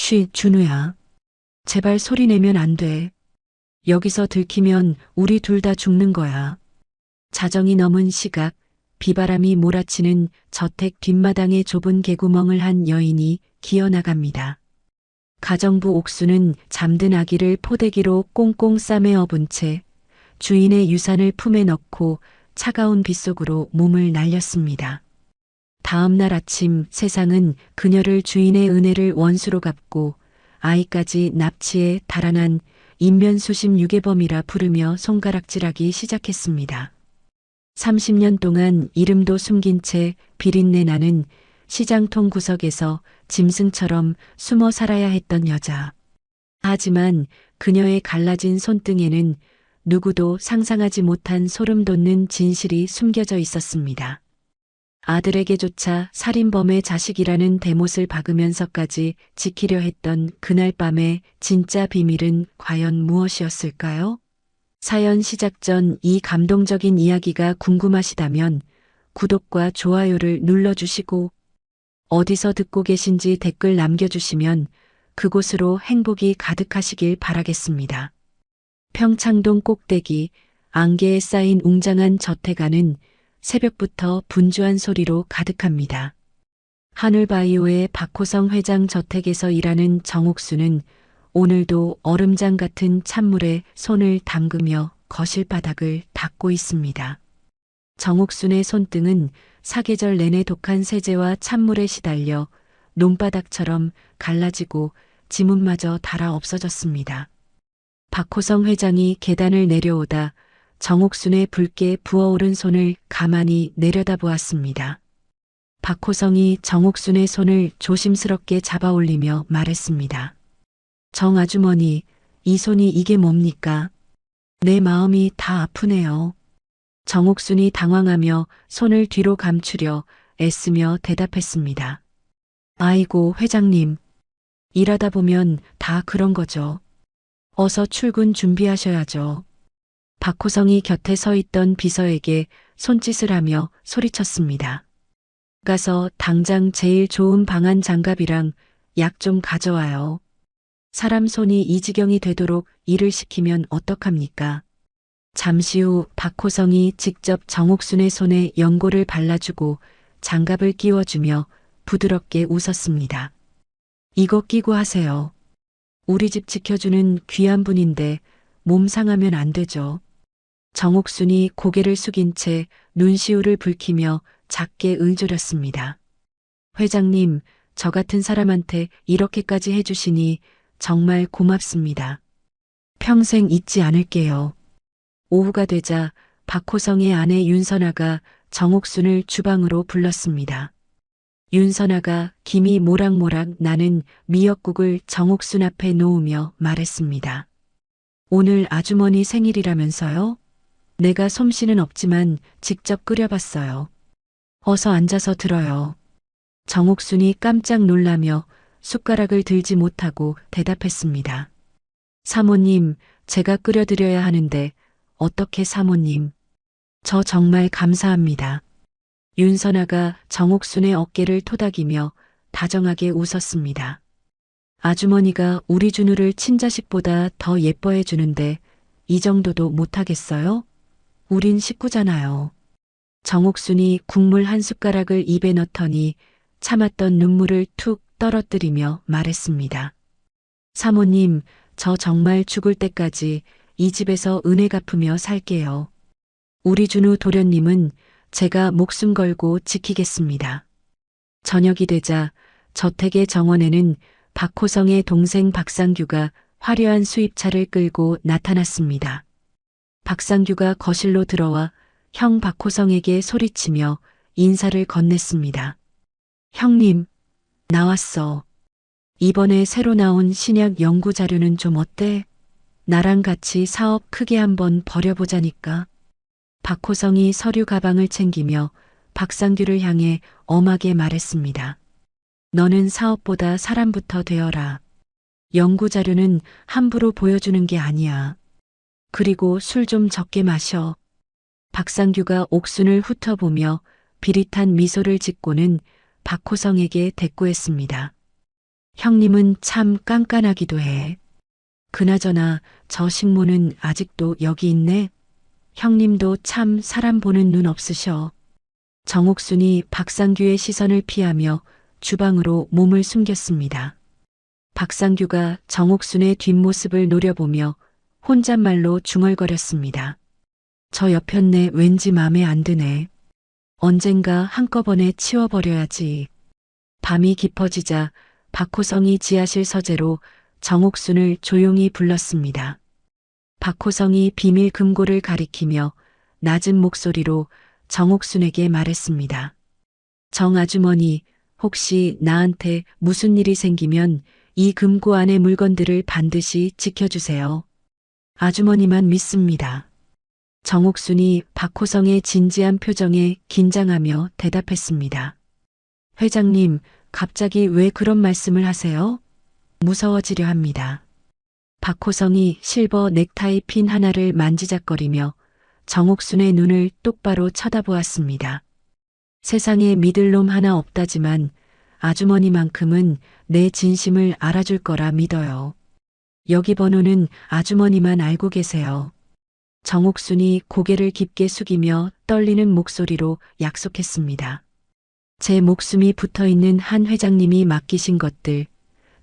준우야. 제발 소리 내면 안 돼. 여기서 들키면 우리 둘 다 죽는 거야. 자정이 넘은 시각, 비바람이 몰아치는 저택 뒷마당에 좁은 개구멍을 한 여인이 기어나갑니다. 가정부 옥수는 잠든 아기를 포대기로 꽁꽁 싸매 업은 채 주인의 유산을 품에 넣고 차가운 빗속으로 몸을 날렸습니다. 다음 날 아침 세상은 그녀를 주인의 은혜를 원수로 갚고 아이까지 납치해 달아난 인면수심 유괴범이라 부르며 손가락질하기 시작했습니다. 30년 동안 이름도 숨긴 채 비린내 나는 시장통 구석에서 짐승처럼 숨어 살아야 했던 여자. 하지만 그녀의 갈라진 손등에는 누구도 상상하지 못한 소름 돋는 진실이 숨겨져 있었습니다. 아들에게조차 살인범의 자식이라는 대못을 박으면서까지 지키려 했던 그날 밤의 진짜 비밀은 과연 무엇이었을까요? 사연 시작 전 이 감동적인 이야기가 궁금하시다면 구독과 좋아요를 눌러주시고 어디서 듣고 계신지 댓글 남겨주시면 그곳으로 행복이 가득하시길 바라겠습니다. 평창동 꼭대기 안개에 쌓인 웅장한 저택 안은 새벽부터 분주한 소리로 가득합니다. 하늘바이오의 박호성 회장 저택에서 일하는 정옥수는 오늘도 얼음장 같은 찬물에 손을 담그며 거실 바닥을 닦고 있습니다. 정옥순의 손등은 사계절 내내 독한 세제와 찬물에 시달려 논바닥처럼 갈라지고 지문마저 닳아 없어졌습니다. 박호성 회장이 계단을 내려오다 정옥순의 붉게 부어오른 손을 가만히 내려다보았습니다. 박호성이 정옥순의 손을 조심스럽게 잡아 올리며 말했습니다. 정 아주머니, 이 손이 이게 뭡니까? 내 마음이 다 아프네요. 정옥순이 당황하며 손을 뒤로 감추려 애쓰며 대답했습니다. 아이고, 회장님. 일하다 보면 다 그런 거죠. 어서 출근 준비하셔야죠. 박호성이 곁에 서 있던 비서에게 손짓을 하며 소리쳤습니다. 가서 당장 제일 좋은 방한 장갑이랑 약 좀 가져와요. 사람 손이 이 지경이 되도록 일을 시키면 어떡합니까? 잠시 후 박호성이 직접 정옥순의 손에 연고를 발라주고 장갑을 끼워주며 부드럽게 웃었습니다. 이거 끼고 하세요. 우리 집 지켜주는 귀한 분인데 몸 상하면 안 되죠. 정옥순이 고개를 숙인 채 눈시울을 붉히며 작게 을조렸습니다. 회장님, 저 같은 사람한테 이렇게까지 해주시니 정말 고맙습니다. 평생 잊지 않을게요. 오후가 되자 박호성의 아내 윤선아가 정옥순을 주방으로 불렀습니다. 윤선아가 김이 모락모락 나는 미역국을 정옥순 앞에 놓으며 말했습니다. 오늘 아주머니 생일이라면서요? 내가 솜씨는 없지만 직접 끓여봤어요. 어서 앉아서 들어요. 정옥순이 깜짝 놀라며 숟가락을 들지 못하고 대답했습니다. 사모님, 제가 끓여드려야 하는데 어떻게 사모님? 저 정말 감사합니다. 윤선아가 정옥순의 어깨를 토닥이며 다정하게 웃었습니다. 아주머니가 우리 준우를 친자식보다 더 예뻐해 주는데 이 정도도 못하겠어요? 우린 식구잖아요. 정옥순이 국물 한 숟가락을 입에 넣더니 참았던 눈물을 툭 떨어뜨리며 말했습니다. 사모님, 저 정말 죽을 때까지 이 집에서 은혜 갚으며 살게요. 우리 준우 도련님은 제가 목숨 걸고 지키겠습니다. 저녁이 되자 저택의 정원에는 박호성의 동생 박상규가 화려한 수입차를 끌고 나타났습니다. 박상규가 거실로 들어와 형 박호성에게 소리치며 인사를 건넸습니다. 형님, 나왔어. 이번에 새로 나온 신약 연구 자료는 좀 어때? 나랑 같이 사업 크게 한번 벌여보자니까. 박호성이 서류 가방을 챙기며 박상규를 향해 엄하게 말했습니다. 너는 사업보다 사람부터 되어라. 연구 자료는 함부로 보여주는 게 아니야. 그리고 술 좀 적게 마셔. 박상규가 옥순을 훑어보며 비릿한 미소를 짓고는 박호성에게 대꾸했습니다. 형님은 참 깐깐하기도 해. 그나저나 저 식모는 아직도 여기 있네. 형님도 참 사람 보는 눈 없으셔. 정옥순이 박상규의 시선을 피하며 주방으로 몸을 숨겼습니다. 박상규가 정옥순의 뒷모습을 노려보며 혼잣말로 중얼거렸습니다. 저 옆편네 왠지 맘에 안 드네. 언젠가 한꺼번에 치워버려야지. 밤이 깊어지자 박호성이 지하실 서재로 정옥순을 조용히 불렀습니다. 박호성이 비밀 금고를 가리키며 낮은 목소리로 정옥순에게 말했습니다. 정 아주머니, 혹시 나한테 무슨 일이 생기면 이 금고 안의 물건들을 반드시 지켜주세요. 아주머니만 믿습니다. 정옥순이 박호성의 진지한 표정에 긴장하며 대답했습니다. 회장님, 갑자기 왜 그런 말씀을 하세요? 무서워지려 합니다. 박호성이 실버 넥타이 핀 하나를 만지작거리며 정옥순의 눈을 똑바로 쳐다보았습니다. 세상에 믿을 놈 하나 없다지만 아주머니만큼은 내 진심을 알아줄 거라 믿어요. 여기 번호는 아주머니만 알고 계세요. 정옥순이 고개를 깊게 숙이며 떨리는 목소리로 약속했습니다. 제 목숨이 붙어있는 한 회장님이 맡기신 것들,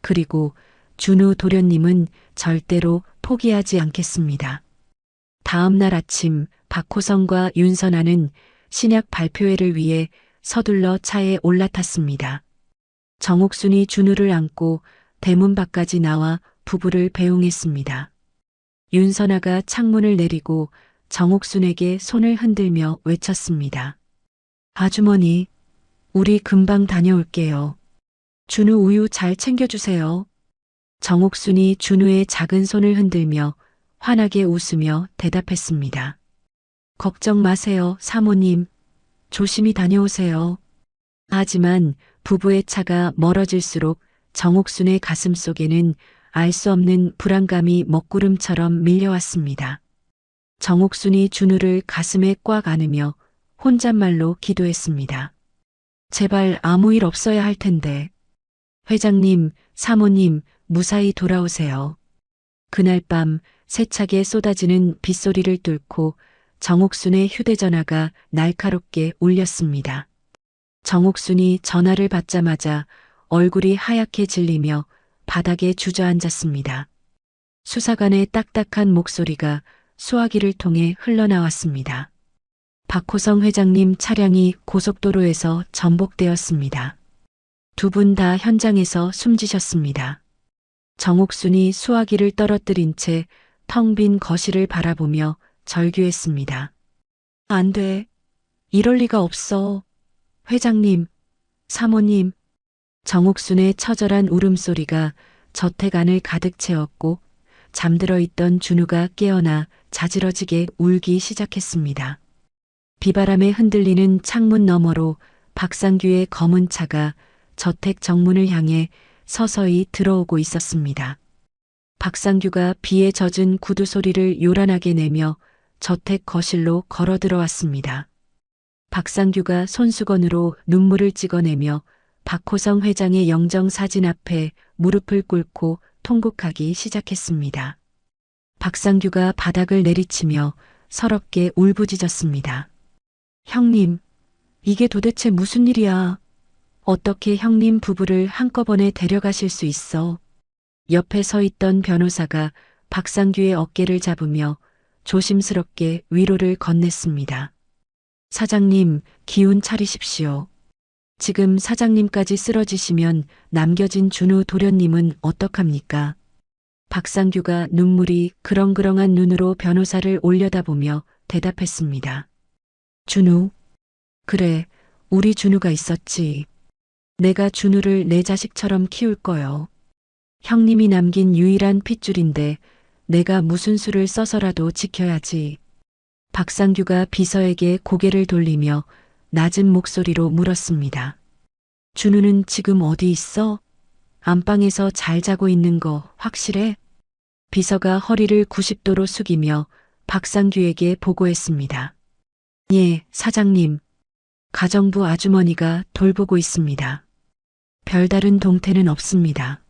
그리고 준우 도련님은 절대로 포기하지 않겠습니다. 다음 날 아침 박호성과 윤선아는 신약 발표회를 위해 서둘러 차에 올라탔습니다. 정옥순이 준우를 안고 대문 밖까지 나와 부부를 배웅했습니다. 윤선아가 창문을 내리고 정옥순에게 손을 흔들며 외쳤습니다. 아주머니, 우리 금방 다녀올게요. 준우 우유 잘 챙겨주세요. 정옥순이 준우의 작은 손을 흔들며 환하게 웃으며 대답했습니다. 걱정 마세요, 사모님. 조심히 다녀오세요. 하지만 부부의 차가 멀어질수록 정옥순의 가슴 속에는 알 수 없는 불안감이 먹구름처럼 밀려왔습니다. 정옥순이 준우를 가슴에 꽉 안으며 혼잣말로 기도했습니다. 제발 아무 일 없어야 할 텐데. 회장님, 사모님, 무사히 돌아오세요. 그날 밤 세차게 쏟아지는 빗소리를 뚫고 정옥순의 휴대전화가 날카롭게 울렸습니다. 정옥순이 전화를 받자마자 얼굴이 하얗게 질리며 바닥에 주저앉았습니다. 수사관의 딱딱한 목소리가 수화기를 통해 흘러나왔습니다. 박호성 회장님 차량이 고속도로에서 전복되었습니다. 두 분 다 현장에서 숨지셨습니다. 정옥순이 수화기를 떨어뜨린 채 텅 빈 거실을 바라보며 절규했습니다. 안 돼. 이럴 리가 없어. 회장님, 사모님. 정옥순의 처절한 울음소리가 저택 안을 가득 채웠고 잠들어 있던 준우가 깨어나 자지러지게 울기 시작했습니다. 비바람에 흔들리는 창문 너머로 박상규의 검은 차가 저택 정문을 향해 서서히 들어오고 있었습니다. 박상규가 비에 젖은 구두 소리를 요란하게 내며 저택 거실로 걸어 들어왔습니다. 박상규가 손수건으로 눈물을 찍어내며 박호성 회장의 영정사진 앞에 무릎을 꿇고 통곡하기 시작했습니다. 박상규가 바닥을 내리치며 서럽게 울부짖었습니다. 형님, 이게 도대체 무슨 일이야? 어떻게 형님 부부를 한꺼번에 데려가실 수 있어? 옆에 서 있던 변호사가 박상규의 어깨를 잡으며 조심스럽게 위로를 건넸습니다. 사장님, 기운 차리십시오. 지금 사장님까지 쓰러지시면 남겨진 준우 도련님은 어떡합니까? 박상규가 눈물이 그렁그렁한 눈으로 변호사를 올려다보며 대답했습니다. 준우? 그래, 우리 준우가 있었지. 내가 준우를 내 자식처럼 키울 거요. 형님이 남긴 유일한 핏줄인데 내가 무슨 수를 써서라도 지켜야지. 박상규가 비서에게 고개를 돌리며 낮은 목소리로 물었습니다. 준우는 지금 어디 있어? 안방에서 잘 자고 있는 거 확실해? 비서가 허리를 90도로 숙이며 박상규에게 보고했습니다. 예, 사장님. 가정부 아주머니가 돌보고 있습니다. 별다른 동태는 없습니다.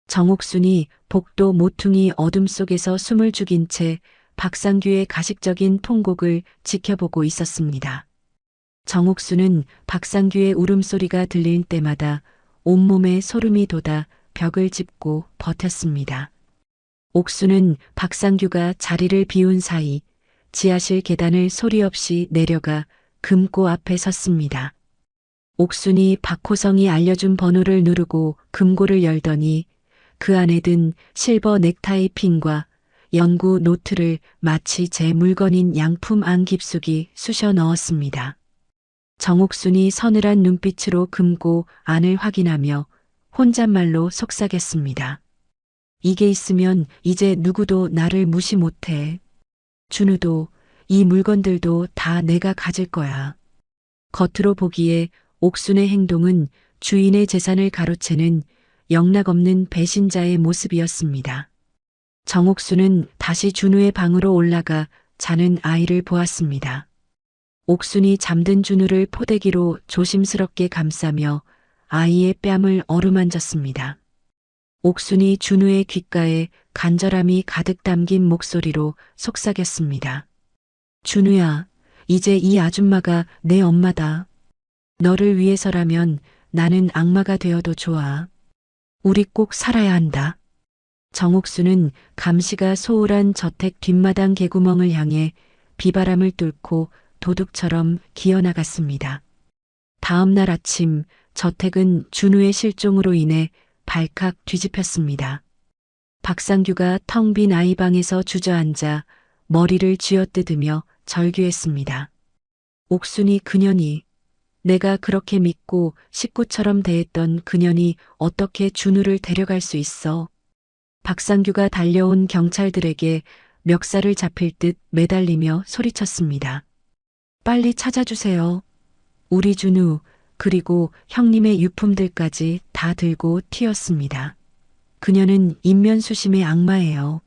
정옥순이 복도 모퉁이 어둠 속에서 숨을 죽인 채 박상규의 가식적인 통곡을 지켜보고 있었습니다. 정옥순은 박상규의 울음소리가 들릴 때마다 온몸에 소름이 돋아 벽을 짚고 버텼습니다. 옥순은 박상규가 자리를 비운 사이 지하실 계단을 소리 없이 내려가 금고 앞에 섰습니다. 옥순이 박호성이 알려준 번호를 누르고 금고를 열더니 그 안에 든 실버 넥타이 핀과 연구 노트를 마치 제 물건인 양품 안 깊숙이 쑤셔 넣었습니다. 정옥순이 서늘한 눈빛으로 금고 안을 확인하며 혼잣말로 속삭였습니다. 이게 있으면 이제 누구도 나를 무시 못해. 준우도 이 물건들도 다 내가 가질 거야. 겉으로 보기에 옥순의 행동은 주인의 재산을 가로채는 영락없는 배신자의 모습이었습니다. 정옥순은 다시 준우의 방으로 올라가 자는 아이를 보았습니다. 옥순이 잠든 준우를 포대기로 조심스럽게 감싸며 아이의 뺨을 어루만졌습니다. 옥순이 준우의 귓가에 간절함이 가득 담긴 목소리로 속삭였습니다. 준우야, 이제 이 아줌마가 내 엄마다. 너를 위해서라면 나는 악마가 되어도 좋아. 우리 꼭 살아야 한다. 정옥수는 감시가 소홀한 저택 뒷마당 개구멍을 향해 비바람을 뚫고 도둑처럼 기어나갔습니다. 다음 날 아침 저택은 준우의 실종으로 인해 발칵 뒤집혔습니다. 박상규가 텅 빈 아이방에서 주저앉아 머리를 쥐어뜯으며 절규했습니다. 옥순이 그년이, 내가 그렇게 믿고 식구처럼 대했던 그년이 어떻게 준우를 데려갈 수 있어. 박상규가 달려온 경찰들에게 멱살을 잡힐 듯 매달리며 소리쳤습니다. 빨리 찾아주세요. 우리 준우, 그리고 형님의 유품들까지 다 들고 튀었습니다. 그녀는 인면수심의 악마예요.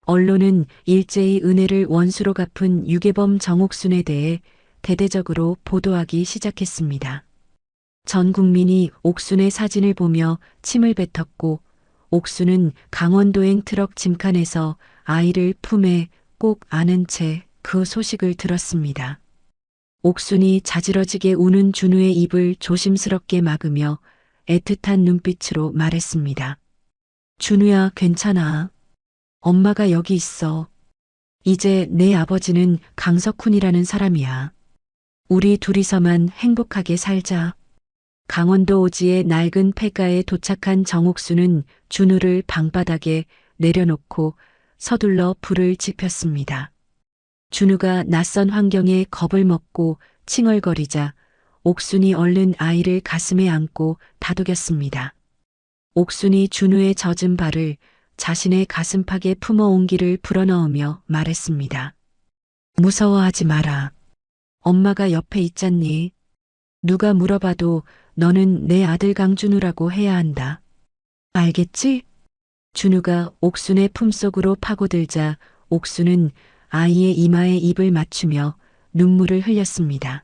언론은 일제히 은혜를 원수로 갚은 유괴범 정옥순에 대해 대대적으로 보도하기 시작했습니다. 전 국민이 옥순의 사진을 보며 침을 뱉었고 옥순은 강원도행 트럭 짐칸에서 아이를 품에 꼭 안은 채 그 소식을 들었습니다. 옥순이 자지러지게 우는 준우의 입을 조심스럽게 막으며 애틋한 눈빛으로 말했습니다. 준우야, 괜찮아. 엄마가 여기 있어. 이제 내 아버지는 강석훈이라는 사람이야. 우리 둘이서만 행복하게 살자. 강원도 오지의 낡은 폐가에 도착한 정옥수는 준우를 방바닥에 내려놓고 서둘러 불을 지폈습니다. 준우가 낯선 환경에 겁을 먹고 칭얼거리자 옥순이 얼른 아이를 가슴에 안고 다독였습니다. 옥순이 준우의 젖은 발을 자신의 가슴팍에 품어온기를 불어넣으며 말했습니다. 무서워하지 마라. 엄마가 옆에 있잖니. 누가 물어봐도 너는 내 아들 강준우라고 해야 한다. 알겠지? 준우가 옥순의 품속으로 파고들자 옥순은 아이의 이마에 입을 맞추며 눈물을 흘렸습니다.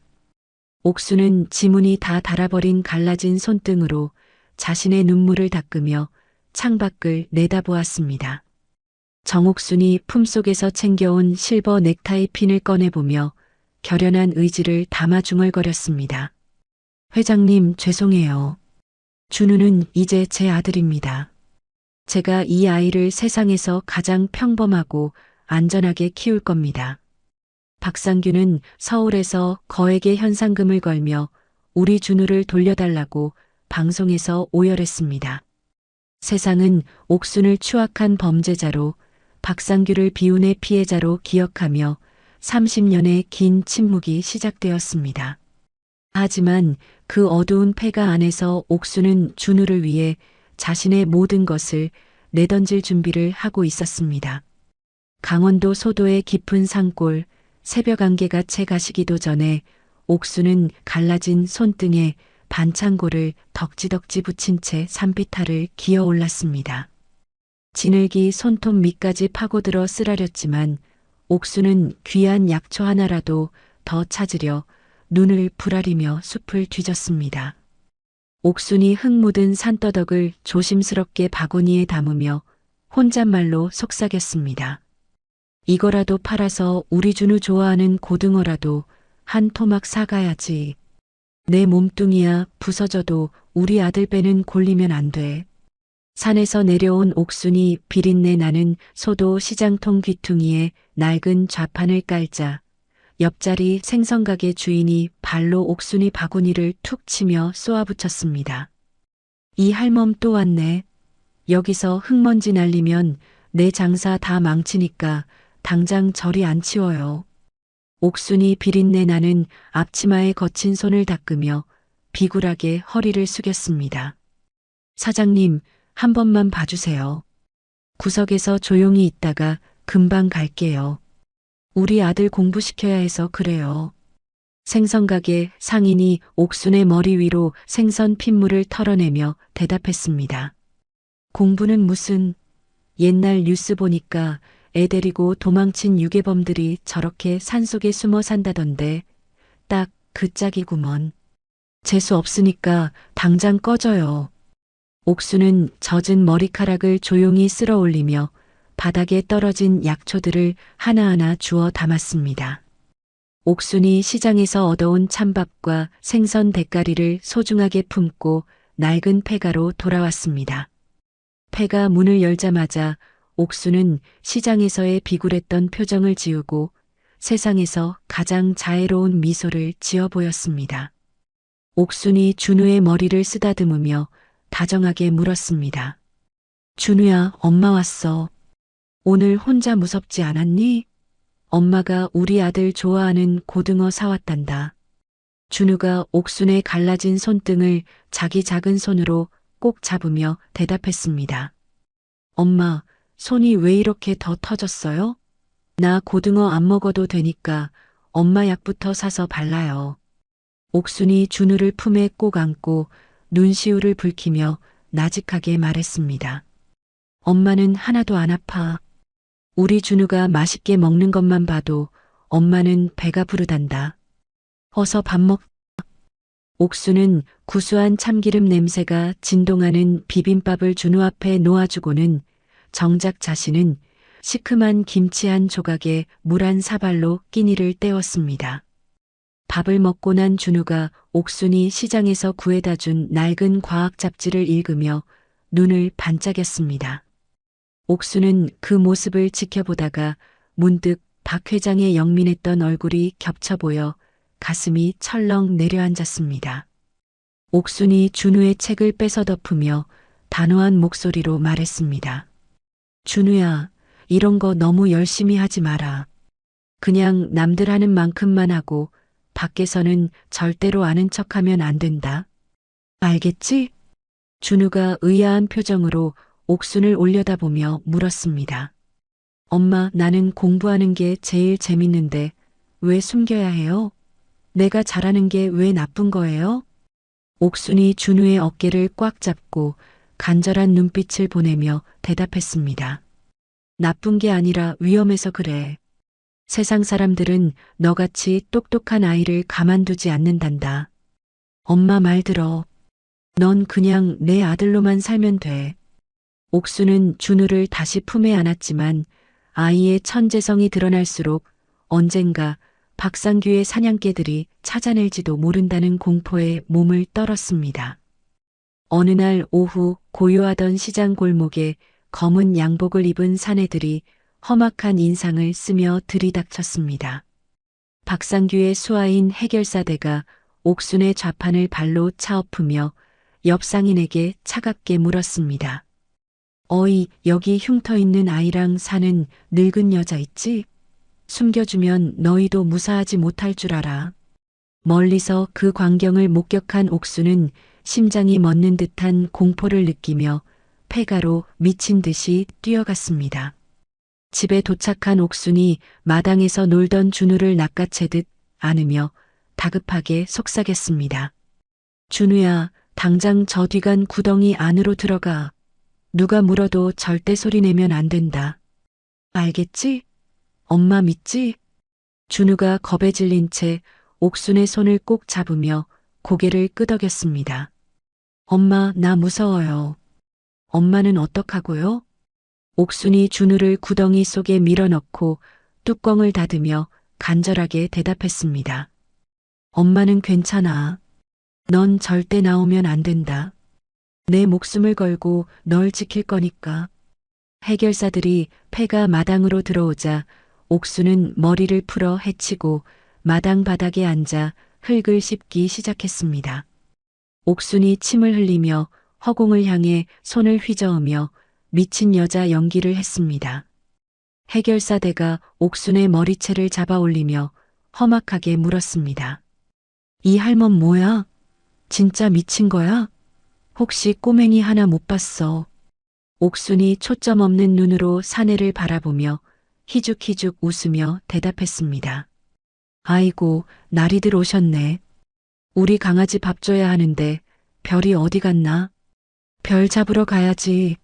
옥순은 지문이 다 닳아버린 갈라진 손등으로 자신의 눈물을 닦으며 창밖을 내다보았습니다. 정옥순이 품속에서 챙겨온 실버 넥타이 핀을 꺼내보며 결연한 의지를 담아 중얼거렸습니다. 회장님, 죄송해요. 준우는 이제 제 아들입니다. 제가 이 아이를 세상에서 가장 평범하고 안전하게 키울 겁니다. 박상규는 서울에서 거액의 현상금을 걸며 우리 준우를 돌려달라고 방송에서 오열했습니다. 세상은 옥순을 추악한 범죄자로 박상규를 비운의 피해자로 기억하며 30년의 긴 침묵이 시작되었습니다. 하지만 그 어두운 폐가 안에서 옥순은 준우를 위해 자신의 모든 것을 내던질 준비를 하고 있었습니다. 강원도 소도의 깊은 산골, 새벽 안개가 채 가시기도 전에 옥순은 갈라진 손등에 반창고를 덕지덕지 붙인 채 산비탈을 기어 올랐습니다. 지늘기 손톱 밑까지 파고들어 쓰라렸지만 옥순은 귀한 약초 하나라도 더 찾으려 눈을 부라리며 숲을 뒤졌습니다. 옥순이 흙 묻은 산더덕을 조심스럽게 바구니에 담으며 혼잣말로 속삭였습니다. 이거라도 팔아서 우리 준우 좋아하는 고등어라도 한 토막 사가야지. 내 몸뚱이야 부서져도 우리 아들 배는 골리면 안 돼. 산에서 내려온 옥순이 비린내 나는 소도 시장통 귀퉁이에 낡은 좌판을 깔자 옆자리 생선가게 주인이 발로 옥순이 바구니를 툭 치며 쏘아붙였습니다. 이 할멈 또 왔네. 여기서 흙먼지 날리면 내 장사 다 망치니까 당장 저리 안 치워요. 옥순이 비린내 나는 앞치마에 거친 손을 닦으며 비굴하게 허리를 숙였습니다. 사장님, 한 번만 봐주세요. 구석에서 조용히 있다가 금방 갈게요. 우리 아들 공부시켜야 해서 그래요. 생선가게 상인이 옥순의 머리 위로 생선 핏물을 털어내며 대답했습니다. 공부는 무슨, 옛날 뉴스 보니까 애 데리고 도망친 유괴범들이 저렇게 산속에 숨어 산다던데 딱 그 짝이구먼. 재수 없으니까 당장 꺼져요. 옥수는 젖은 머리카락을 조용히 쓸어 올리며 바닥에 떨어진 약초들을 하나하나 주워 담았습니다. 옥순이 시장에서 얻어온 찬밥과 생선 대가리를 소중하게 품고 낡은 폐가로 돌아왔습니다. 폐가 문을 열자마자 옥수는 시장에서의 비굴했던 표정을 지우고 세상에서 가장 자애로운 미소를 지어 보였습니다. 옥순이 준우의 머리를 쓰다듬으며 다정하게 물었습니다. 준우야, 엄마 왔어. 오늘 혼자 무섭지 않았니? 엄마가 우리 아들 좋아하는 고등어 사왔단다. 준우가 옥순의 갈라진 손등을 자기 작은 손으로 꼭 잡으며 대답했습니다. 엄마, 손이 왜 이렇게 더 터졌어요? 나 고등어 안 먹어도 되니까 엄마 약부터 사서 발라요. 옥순이 준우를 품에 꼭 안고 눈시울을 붉히며 나직하게 말했습니다. 엄마는 하나도 안 아파. 우리 준우가 맛있게 먹는 것만 봐도 엄마는 배가 부르단다. 어서 밥 먹. 옥수는 구수한 참기름 냄새가 진동하는 비빔밥을 준우 앞에 놓아주고는 정작 자신은 시큼한 김치 한 조각에 물 한 사발로 끼니를 때웠습니다. 밥을 먹고 난 준우가 옥순이 시장에서 구해다 준 낡은 과학 잡지를 읽으며 눈을 반짝였습니다. 옥수는 그 모습을 지켜보다가 문득 박 회장의 영민했던 얼굴이 겹쳐 보여 가슴이 철렁 내려앉았습니다. 옥순이 준우의 책을 뺏어 덮으며 단호한 목소리로 말했습니다. 준우야, 이런 거 너무 열심히 하지 마라. 그냥 남들 하는 만큼만 하고 밖에서는 절대로 아는 척하면 안 된다. 알겠지? 준우가 의아한 표정으로 옥순을 올려다보며 물었습니다. 엄마, 나는 공부하는 게 제일 재밌는데 왜 숨겨야 해요? 내가 잘하는 게 왜 나쁜 거예요? 옥순이 준우의 어깨를 꽉 잡고 간절한 눈빛을 보내며 대답했습니다. 나쁜 게 아니라 위험해서 그래. 세상 사람들은 너같이 똑똑한 아이를 가만두지 않는단다. 엄마 말 들어. 넌 그냥 내 아들로만 살면 돼. 옥수는 준우를 다시 품에 안았지만 아이의 천재성이 드러날수록 언젠가 박상규의 사냥개들이 찾아낼지도 모른다는 공포에 몸을 떨었습니다. 어느 날 오후 고요하던 시장 골목에 검은 양복을 입은 사내들이 험악한 인상을 쓰며 들이닥쳤습니다. 박상규의 수하인 해결사대가 옥순의 좌판을 발로 차엎으며 옆 상인에게 차갑게 물었습니다. 어이, 여기 흉터 있는 아이랑 사는 늙은 여자 있지? 숨겨주면 너희도 무사하지 못할 줄 알아. 멀리서 그 광경을 목격한 옥수는 심장이 멎는 듯한 공포를 느끼며 폐가로 미친 듯이 뛰어갔습니다. 집에 도착한 옥순이 마당에서 놀던 준우를 낚아채듯 안으며 다급하게 속삭였습니다. 준우야, 당장 저 뒤간 구덩이 안으로 들어가. 누가 물어도 절대 소리 내면 안 된다. 알겠지? 엄마 믿지? 준우가 겁에 질린 채 옥순의 손을 꼭 잡으며 고개를 끄덕였습니다. 엄마, 나 무서워요. 엄마는 어떡하고요? 옥순이 준우를 구덩이 속에 밀어넣고 뚜껑을 닫으며 간절하게 대답했습니다. 엄마는 괜찮아. 넌 절대 나오면 안 된다. 내 목숨을 걸고 널 지킬 거니까. 해결사들이 폐가 마당으로 들어오자 옥수는 머리를 풀어 헤치고 마당 바닥에 앉아 흙을 씹기 시작했습니다. 옥순이 침을 흘리며 허공을 향해 손을 휘저으며 미친 여자 연기를 했습니다. 해결사대가 옥순의 머리채를 잡아 올리며 험악하게 물었습니다. 이 할멈 뭐야? 진짜 미친 거야? 혹시 꼬맹이 하나 못 봤어? 옥순이 초점 없는 눈으로 사내를 바라보며 희죽희죽 웃으며 대답했습니다. 아이고, 나리들 오셨네. 우리 강아지 밥 줘야 하는데 별이 어디 갔나? 별 잡으러 가야지.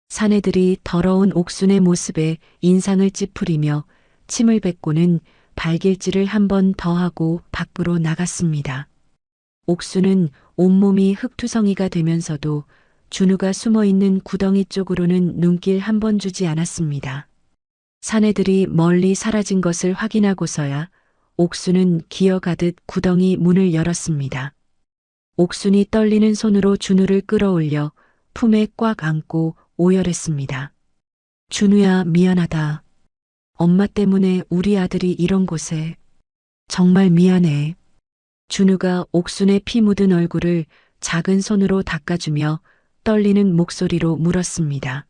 사내들이 더러운 옥순의 모습에 인상을 찌푸리며 침을 뱉고는 발길질을 한 번 더 하고 밖으로 나갔습니다. 옥순은 온몸이 흙투성이가 되면서도 준우가 숨어있는 구덩이 쪽으로는 눈길 한 번 주지 않았습니다. 사내들이 멀리 사라진 것을 확인하고서야 옥순은 기어가듯 구덩이 문을 열었습니다. 옥순이 떨리는 손으로 준우를 끌어올려 품에 꽉 안고 오열했습니다. 준우야, 미안하다. 엄마 때문에 우리 아들이 이런 곳에. 정말 미안해. 준우가 옥순의 피 묻은 얼굴을 작은 손으로 닦아주며 떨리는 목소리로 물었습니다.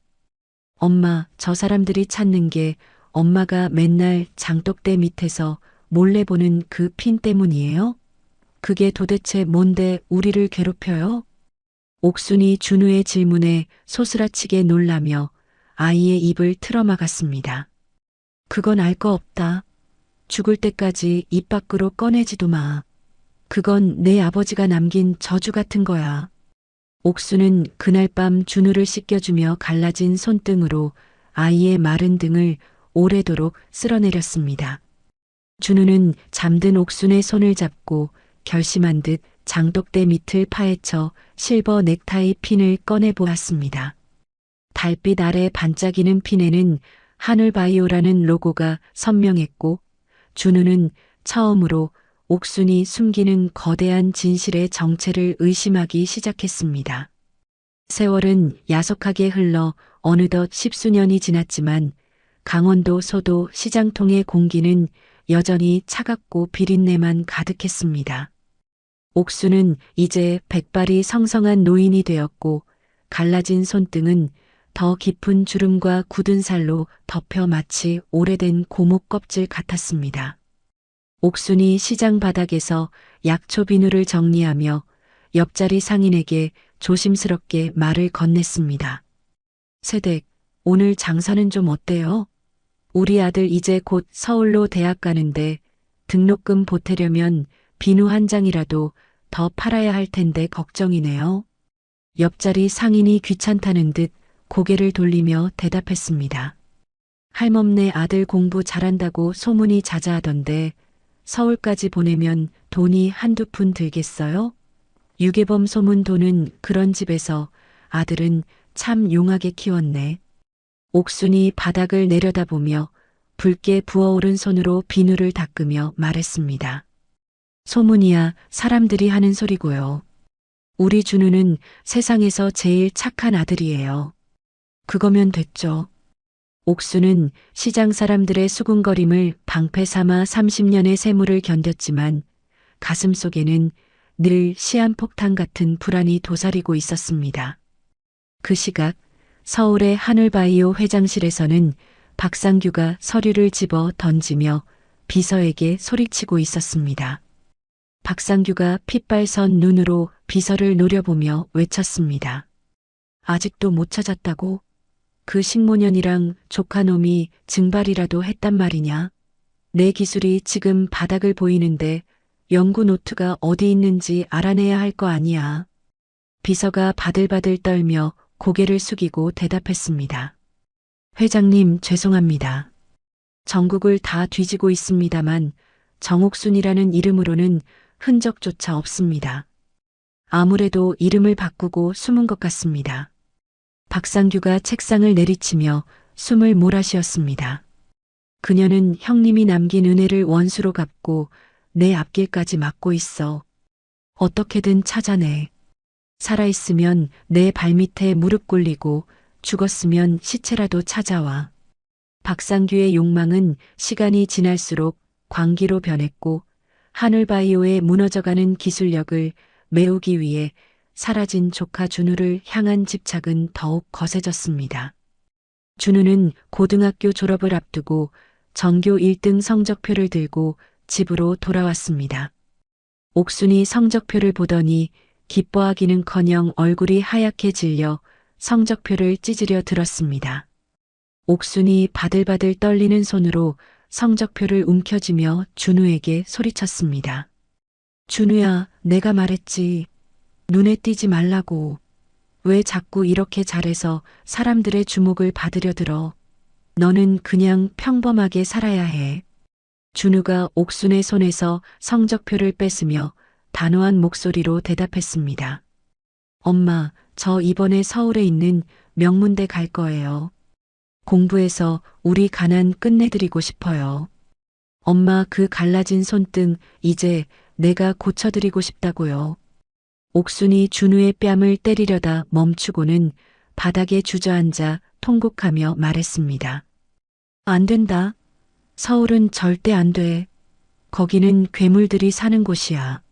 엄마, 저 사람들이 찾는 게 엄마가 맨날 장독대 밑에서 몰래 보는 그 핀 때문이에요? 그게 도대체 뭔데 우리를 괴롭혀요? 옥순이 준우의 질문에 소스라치게 놀라며 아이의 입을 틀어막았습니다. 그건 알 거 없다. 죽을 때까지 입 밖으로 꺼내지도 마. 그건 내 아버지가 남긴 저주 같은 거야. 옥수는 그날 밤 준우를 씻겨주며 갈라진 손등으로 아이의 마른 등을 오래도록 쓸어내렸습니다. 준우는 잠든 옥순의 손을 잡고 결심한 듯 장독대 밑을 파헤쳐 실버 넥타이 핀을 꺼내 보았습니다. 달빛 아래 반짝이는 핀에는 하늘바이오라는 로고가 선명했고 준우는 처음으로 옥순이 숨기는 거대한 진실의 정체를 의심하기 시작했습니다. 세월은 야속하게 흘러 어느덧 10수년이 지났지만 강원도 소도 시장통의 공기는 여전히 차갑고 비린내만 가득했습니다. 옥순은 이제 백발이 성성한 노인이 되었고 갈라진 손등은 더 깊은 주름과 굳은 살로 덮여 마치 오래된 고목 껍질 같았습니다. 옥순이 시장 바닥에서 약초 비누를 정리하며 옆자리 상인에게 조심스럽게 말을 건넸습니다. 세댁, 오늘 장사는 좀 어때요? 우리 아들 이제 곧 서울로 대학 가는데 등록금 보태려면 비누 한 장이라도 더 팔아야 할 텐데 걱정이네요. 옆자리 상인이 귀찮다는 듯 고개를 돌리며 대답했습니다. 할멈네 아들 공부 잘한다고 소문이 자자하던데 서울까지 보내면 돈이 한두 푼 들겠어요? 유괴범 소문 도는 그런 집에서 아들은 참 용하게 키웠네. 옥순이 바닥을 내려다보며 붉게 부어오른 손으로 비누를 닦으며 말했습니다. 소문이야 사람들이 하는 소리고요. 우리 준우는 세상에서 제일 착한 아들이에요. 그거면 됐죠. 옥수는 시장 사람들의 수군거림을 방패 삼아 30년의 세물을 견뎠지만 가슴 속에는 늘 시한폭탄 같은 불안이 도사리고 있었습니다. 그 시각 서울의 하늘바이오 회장실에서는 박상규가 서류를 집어 던지며 비서에게 소리치고 있었습니다. 박상규가 핏발선 눈으로 비서를 노려보며 외쳤습니다. 아직도 못 찾았다고? 그 식모년이랑 조카놈이 증발이라도 했단 말이냐? 내 기술이 지금 바닥을 보이는데 연구 노트가 어디 있는지 알아내야 할 거 아니야. 비서가 바들바들 떨며 고개를 숙이고 대답했습니다. 회장님, 죄송합니다. 전국을 다 뒤지고 있습니다만 정옥순이라는 이름으로는 흔적조차 없습니다. 아무래도 이름을 바꾸고 숨은 것 같습니다. 박상규가 책상을 내리치며 숨을 몰아쉬었습니다. 그녀는 형님이 남긴 은혜를 원수로 갚고 내 앞길까지 막고 있어. 어떻게든 찾아내. 살아있으면 내 발밑에 무릎 꿇리고 죽었으면 시체라도 찾아와. 박상규의 욕망은 시간이 지날수록 광기로 변했고 하늘바이오의 무너져가는 기술력을 메우기 위해 사라진 조카 준우를 향한 집착은 더욱 거세졌습니다. 준우는 고등학교 졸업을 앞두고 전교 1등 성적표를 들고 집으로 돌아왔습니다. 옥순이 성적표를 보더니 기뻐하기는커녕 얼굴이 하얗게 질려 성적표를 찢으려 들었습니다. 옥순이 바들바들 떨리는 손으로 성적표를 움켜쥐며 준우에게 소리쳤습니다. 준우야, 내가 말했지. 눈에 띄지 말라고. 왜 자꾸 이렇게 잘해서 사람들의 주목을 받으려 들어. 너는 그냥 평범하게 살아야 해. 준우가 옥순의 손에서 성적표를 뺏으며 단호한 목소리로 대답했습니다. 엄마, 저 이번에 서울에 있는 명문대 갈 거예요. 공부해서 우리 가난 끝내드리고 싶어요. 엄마 그 갈라진 손등 이제 내가 고쳐드리고 싶다고요. 옥순이 준우의 뺨을 때리려다 멈추고는 바닥에 주저앉아 통곡하며 말했습니다. 안 된다. 서울은 절대 안 돼. 거기는 괴물들이 사는 곳이야.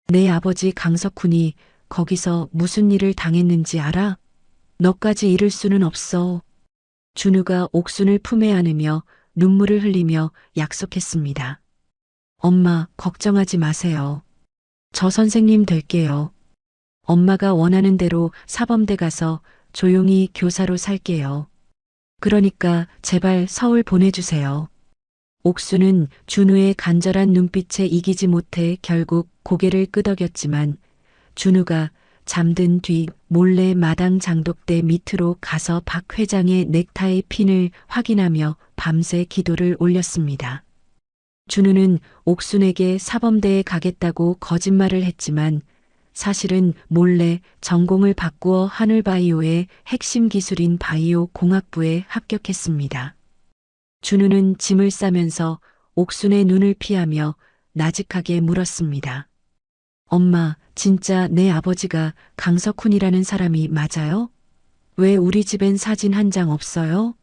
내 아버지 강석훈이 거기서 무슨 일을 당했는지 알아? 너까지 잃을 수는 없어. 준우가 옥순을 품에 안으며 눈물을 흘리며 약속했습니다. 엄마, 걱정하지 마세요. 저 선생님 될게요. 엄마가 원하는 대로 사범대 가서 조용히 교사로 살게요. 그러니까 제발 서울 보내주세요. 옥수는 준우의 간절한 눈빛에 이기지 못해 결국 고개를 끄덕였지만 준우가 잠든 뒤 몰래 마당 장독대 밑으로 가서 박 회장의 넥타이 핀을 확인하며 밤새 기도를 올렸습니다. 준우는 옥순에게 사범대에 가겠다고 거짓말을 했지만 사실은 몰래 전공을 바꾸어 하늘바이오의 핵심 기술인 바이오 공학부에 합격했습니다. 준우는 짐을 싸면서 옥순의 눈을 피하며 나직하게 물었습니다. 엄마, 진짜 내 아버지가 강석훈이라는 사람이 맞아요? 왜 우리 집엔 사진 한 장 없어요?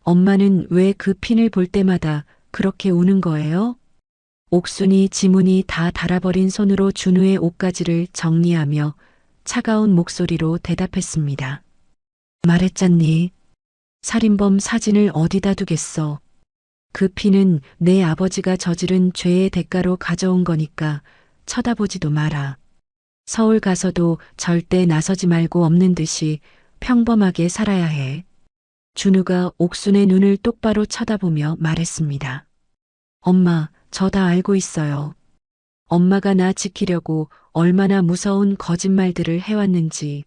엄마는 왜 그 핀을 볼 때마다 그렇게 우는 거예요? 옥순이 지문이 다 닳아버린 손으로 준우의 옷가지를 정리하며 차가운 목소리로 대답했습니다. 말했잖니. 살인범 사진을 어디다 두겠어. 그 핀은 내 아버지가 저지른 죄의 대가로 가져온 거니까 쳐다보지도 마라. 서울 가서도 절대 나서지 말고 없는 듯이 평범하게 살아야 해. 준우가 옥순의 눈을 똑바로 쳐다보며 말했습니다. 엄마, 저 다 알고 있어요. 엄마가 나 지키려고 얼마나 무서운 거짓말들을 해왔는지.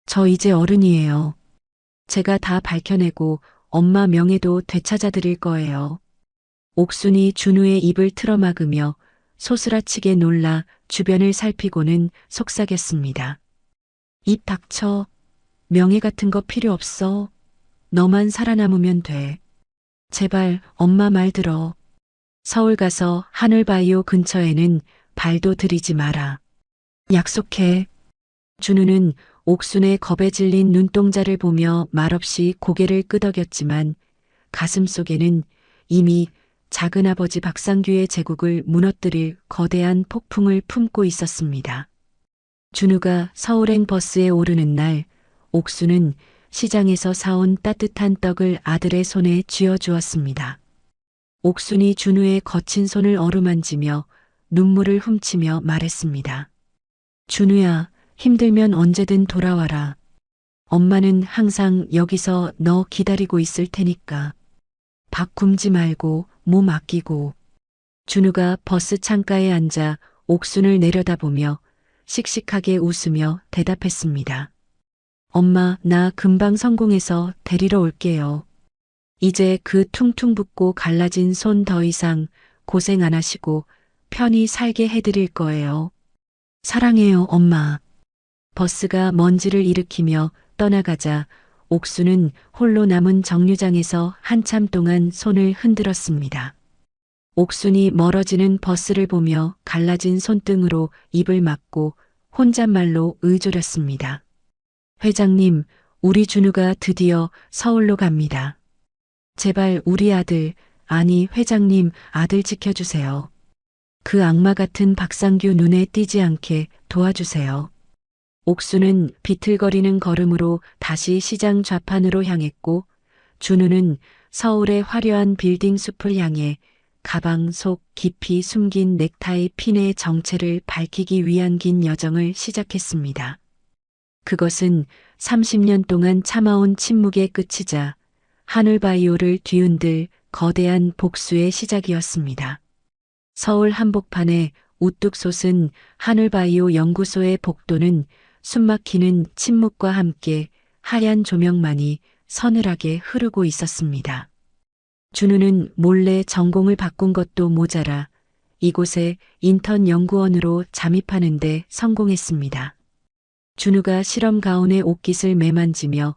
저 이제 어른이에요. 제가 다 밝혀내고 엄마 명예도 되찾아드릴 거예요. 옥순이 준우의 입을 틀어막으며 소스라치게 놀라 주변을 살피고는 속삭였습니다. 입 닥쳐. 명예 같은 거 필요 없어. 너만 살아남으면 돼. 제발 엄마 말 들어. 서울 가서 하늘바이오 근처에는 발도 들이지 마라. 약속해. 준우는 옥순의 겁에 질린 눈동자를 보며 말없이 고개를 끄덕였지만 가슴속에는 이미 작은아버지 박상규의 제국을 무너뜨릴 거대한 폭풍을 품고 있었습니다. 준우가 서울행 버스에 오르는 날 옥순은 시장에서 사온 따뜻한 떡을 아들의 손에 쥐어주었습니다. 옥순이 준우의 거친 손을 어루만지며 눈물을 훔치며 말했습니다. 준우야, 힘들면 언제든 돌아와라. 엄마는 항상 여기서 너 기다리고 있을 테니까. 밥 굶지 말고 몸 아끼고. 준우가 버스 창가에 앉아 옥순을 내려다보며 씩씩하게 웃으며 대답했습니다. 엄마, 나 금방 성공해서 데리러 올게요. 이제 그 퉁퉁 붓고 갈라진 손 더 이상 고생 안 하시고 편히 살게 해드릴 거예요. 사랑해요, 엄마. 버스가 먼지를 일으키며 떠나가자 옥수는 홀로 남은 정류장에서 한참 동안 손을 흔들었습니다. 옥순이 멀어지는 버스를 보며 갈라진 손등으로 입을 막고 혼잣말로 의조렸습니다. 회장님, 우리 준우가 드디어 서울로 갑니다. 제발 우리 아들, 아니 회장님 아들 지켜주세요. 그 악마 같은 박상규 눈에 띄지 않게 도와주세요. 옥수는 비틀거리는 걸음으로 다시 시장 좌판으로 향했고 준우는 서울의 화려한 빌딩 숲을 향해 가방 속 깊이 숨긴 넥타이 핀의 정체를 밝히기 위한 긴 여정을 시작했습니다. 그것은 30년 동안 참아온 침묵의 끝이자 하늘바이오를 뒤흔들 거대한 복수의 시작이었습니다. 서울 한복판에 우뚝 솟은 하늘바이오 연구소의 복도는 숨막히는 침묵과 함께 하얀 조명만이 서늘하게 흐르고 있었습니다. 준우는 몰래 전공을 바꾼 것도 모자라 이곳에 인턴 연구원으로 잠입하는 데 성공했습니다. 준우가 실험 가운의 옷깃을 매만지며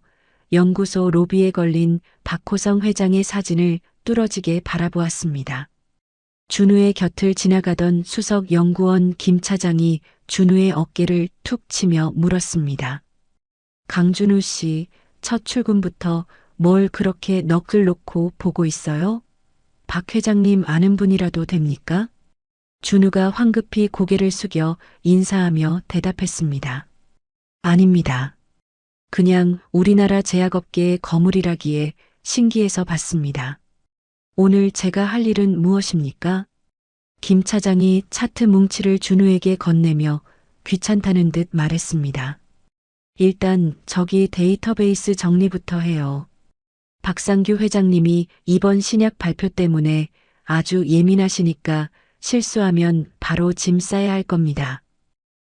연구소 로비에 걸린 박호성 회장의 사진을 뚫어지게 바라보았습니다. 준우의 곁을 지나가던 수석 연구원 김 차장이 준우의 어깨를 툭 치며 물었습니다. 강준우 씨, 첫 출근부터 뭘 그렇게 넋을 놓고 보고 있어요? 박 회장님 아는 분이라도 됩니까? 준우가 황급히 고개를 숙여 인사하며 대답했습니다. 아닙니다. 그냥 우리나라 제약업계의 거물이라기에 신기해서 봤습니다. 오늘 제가 할 일은 무엇입니까? 김 차장이 차트 뭉치를 준우에게 건네며 귀찮다는 듯 말했습니다. 일단 저기 데이터베이스 정리부터 해요. 박상규 회장님이 이번 신약 발표 때문에 아주 예민하시니까 실수하면 바로 짐 싸야 할 겁니다.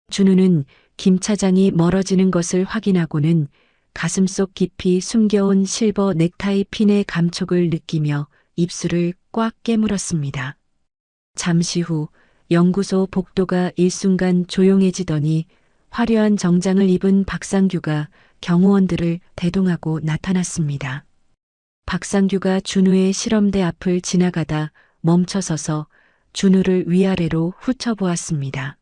준우는 김 차장이 멀어지는 것을 확인하고는 가슴속 깊이 숨겨온 실버 넥타이 핀의 감촉을 느끼며 입술을 꽉 깨물었습니다. 잠시 후 연구소 복도가 일순간 조용해지더니 화려한 정장을 입은 박상규가 경호원들을 대동하고 나타났습니다. 박상규가 준우의 실험대 앞을 지나가다 멈춰서서 준우를 위아래로 훑어보았습니다.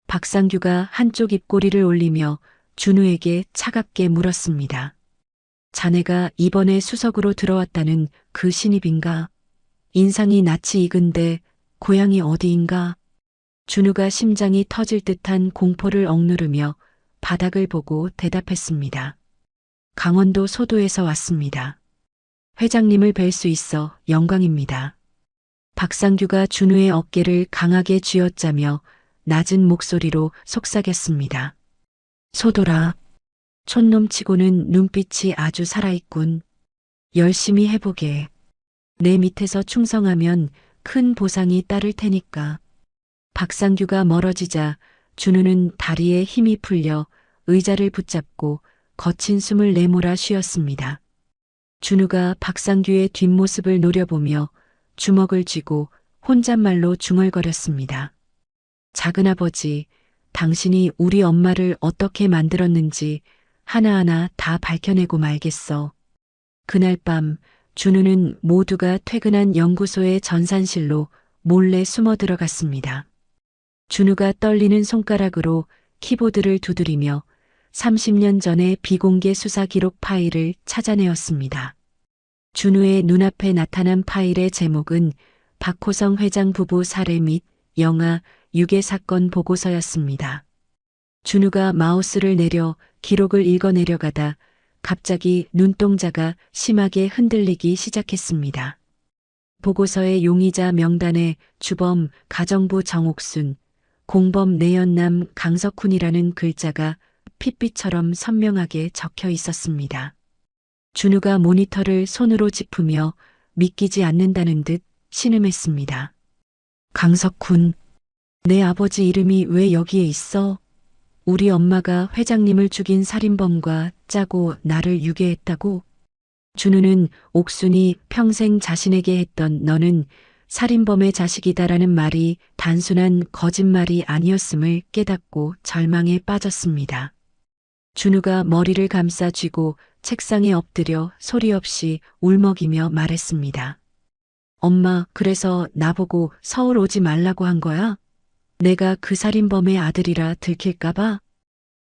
박상규가 한쪽 입꼬리를 올리며 준우에게 차갑게 물었습니다. 자네가 이번에 수석으로 들어왔다는 그 신입인가? 인상이 낯이 익은데 고향이 어디인가? 준우가 심장이 터질 듯한 공포를 억누르며 바닥을 보고 대답했습니다. 강원도 소도에서 왔습니다. 회장님을 뵐 수 있어 영광입니다. 박상규가 준우의 어깨를 강하게 쥐어짜며 낮은 목소리로 속삭였습니다. 소도라. 촌놈치고는 눈빛이 아주 살아있군. 열심히 해보게. 내 밑에서 충성하면 큰 보상이 따를 테니까. 박상규가 멀어지자 준우는 다리에 힘이 풀려 의자를 붙잡고 거친 숨을 내몰아 쉬었습니다. 준우가 박상규의 뒷모습을 노려보며 주먹을 쥐고 혼잣말로 중얼거렸습니다. 작은아버지, 당신이 우리 엄마를 어떻게 만들었는지 하나하나 다 밝혀내고 말겠어. 그날 밤 준우는 모두가 퇴근한 연구소의 전산실로 몰래 숨어 들어갔습니다. 준우가 떨리는 손가락으로 키보드를 두드리며 30년 전의 비공개 수사 기록 파일을 찾아내었습니다. 준우의 눈앞에 나타난 파일의 제목은 박호성 회장 부부 살해 및 영아 유괴 사건 보고서였습니다. 준우가 마우스를 내려 기록을 읽어내려가다 갑자기 눈동자가 심하게 흔들리기 시작했습니다. 보고서의 용의자 명단에 주범 가정부 정옥순, 공범 내연남 강석훈이라는 글자가 핏빛처럼 선명하게 적혀 있었습니다. 준우가 모니터를 손으로 짚으며 믿기지 않는다는 듯 신음했습니다. 강석훈, 내 아버지 이름이 왜 여기에 있어? 우리 엄마가 회장님을 죽인 살인범과 짜고 나를 유괴했다고? 준우는 옥순이 평생 자신에게 했던 너는 살인범의 자식이다라는 말이 단순한 거짓말이 아니었음을 깨닫고 절망에 빠졌습니다. 준우가 머리를 감싸 쥐고 책상에 엎드려 소리 없이 울먹이며 말했습니다. 엄마, 그래서 나보고 서울 오지 말라고 한 거야? 내가 그 살인범의 아들이라 들킬까봐?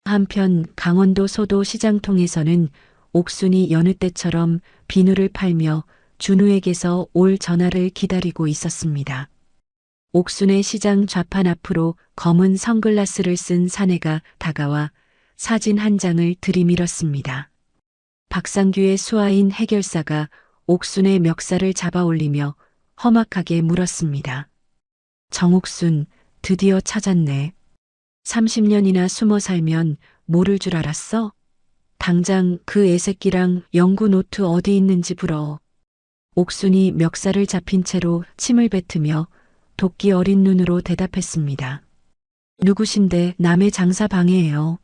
한편 강원도 소도 시장통에서는 옥순이 여느 때처럼 비누를 팔며 준우에게서 올 전화를 기다리고 있었습니다. 옥순의 시장 좌판 앞으로 검은 선글라스를 쓴 사내가 다가와 사진 한 장을 들이밀었습니다. 박상규의 수하인 해결사가 옥순의 멱살을 잡아 올리며 험악하게 물었습니다. 정옥순, 드디어 찾았네. 30년이나 숨어 살면 모를 줄 알았어? 당장 그 애새끼랑 연구 노트 어디 있는지 불어. 옥순이 멱살을 잡힌 채로 침을 뱉으며 도끼 어린 눈으로 대답했습니다. 누구신데 남의 장사 방해해요.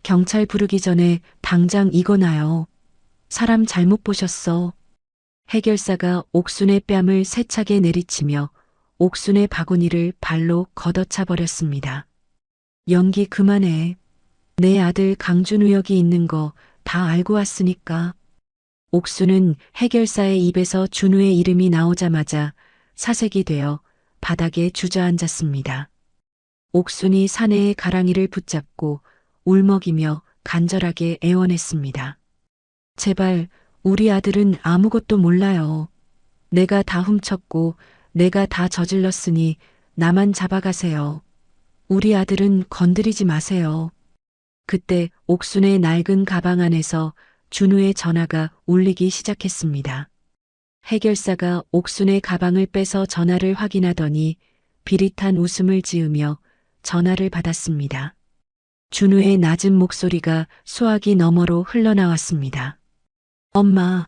경찰 부르기 전에 당장 이거 놔요. 사람 잘못 보셨어. 해결사가 옥순의 뺨을 세차게 내리치며 옥순의 바구니를 발로 걷어차 버렸습니다. 연기 그만해. 내 아들 강준우 여기 있는 거 다 알고 왔으니까. 옥순은 해결사의 입에서 준우의 이름이 나오자마자 사색이 되어 바닥에 주저앉았습니다. 옥순이 사내의 가랑이를 붙잡고 울먹이며 간절하게 애원했습니다. 제발 우리 아들은 아무것도 몰라요. 내가 다 훔쳤고 내가 다 저질렀으니 나만 잡아가세요. 우리 아들은 건드리지 마세요. 그때 옥순의 낡은 가방 안에서 준우의 전화가 울리기 시작했습니다. 해결사가 옥순의 가방을 빼서 전화를 확인하더니 비릿한 웃음을 지으며 전화를 받았습니다. 준우의 낮은 목소리가 수화기 너머로 흘러나왔습니다. 엄마,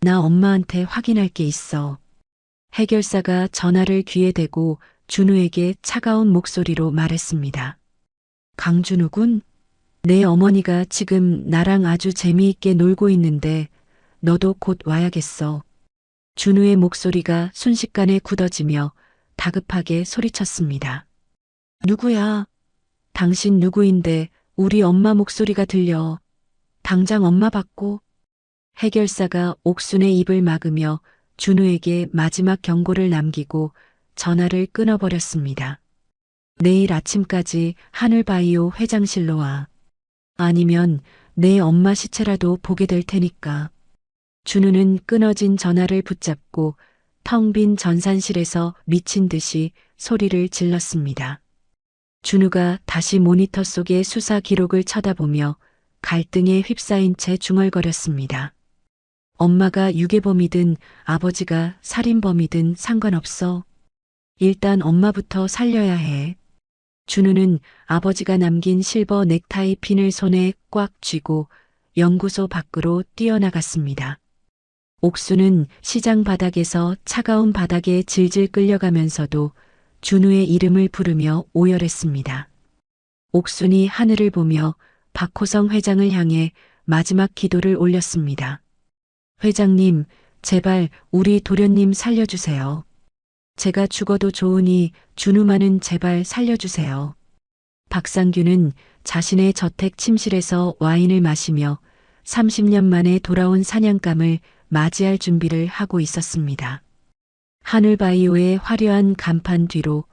나 엄마한테 확인할 게 있어. 해결사가 전화를 귀에 대고 준우에게 차가운 목소리로 말했습니다. 강준우군? 내 어머니가 지금 나랑 아주 재미있게 놀고 있는데 너도 곧 와야겠어. 준우의 목소리가 순식간에 굳어지며 다급하게 소리쳤습니다. 누구야? 당신 누구인데 우리 엄마 목소리가 들려. 당장 엄마 받고. 해결사가 옥순의 입을 막으며 준우에게 마지막 경고를 남기고 전화를 끊어버렸습니다. 내일 아침까지 하늘바이오 회장실로 와. 아니면 내 엄마 시체라도 보게 될 테니까. 준우는 끊어진 전화를 붙잡고 텅 빈 전산실에서 미친 듯이 소리를 질렀습니다. 준우가 다시 모니터 속의 수사 기록을 쳐다보며 갈등에 휩싸인 채 중얼거렸습니다. 엄마가 유괴범이든 아버지가 살인범이든 상관없어. 일단 엄마부터 살려야 해. 준우는 아버지가 남긴 실버 넥타이 핀을 손에 꽉 쥐고 연구소 밖으로 뛰어나갔습니다. 옥수는 시장 바닥에서 차가운 바닥에 질질 끌려가면서도 준우의 이름을 부르며 오열했습니다. 옥순이 하늘을 보며 박호성 회장을 향해 마지막 기도를 올렸습니다. 회장님, 제발 우리 도련님 살려주세요. 제가 죽어도 좋으니 준우만은 제발 살려주세요. 박상규는 자신의 저택 침실에서 와인을 마시며 30년 만에 돌아온 사냥감을 맞이할 준비를 하고 있었습니다. 하늘바이오의 화려한 간판 뒤로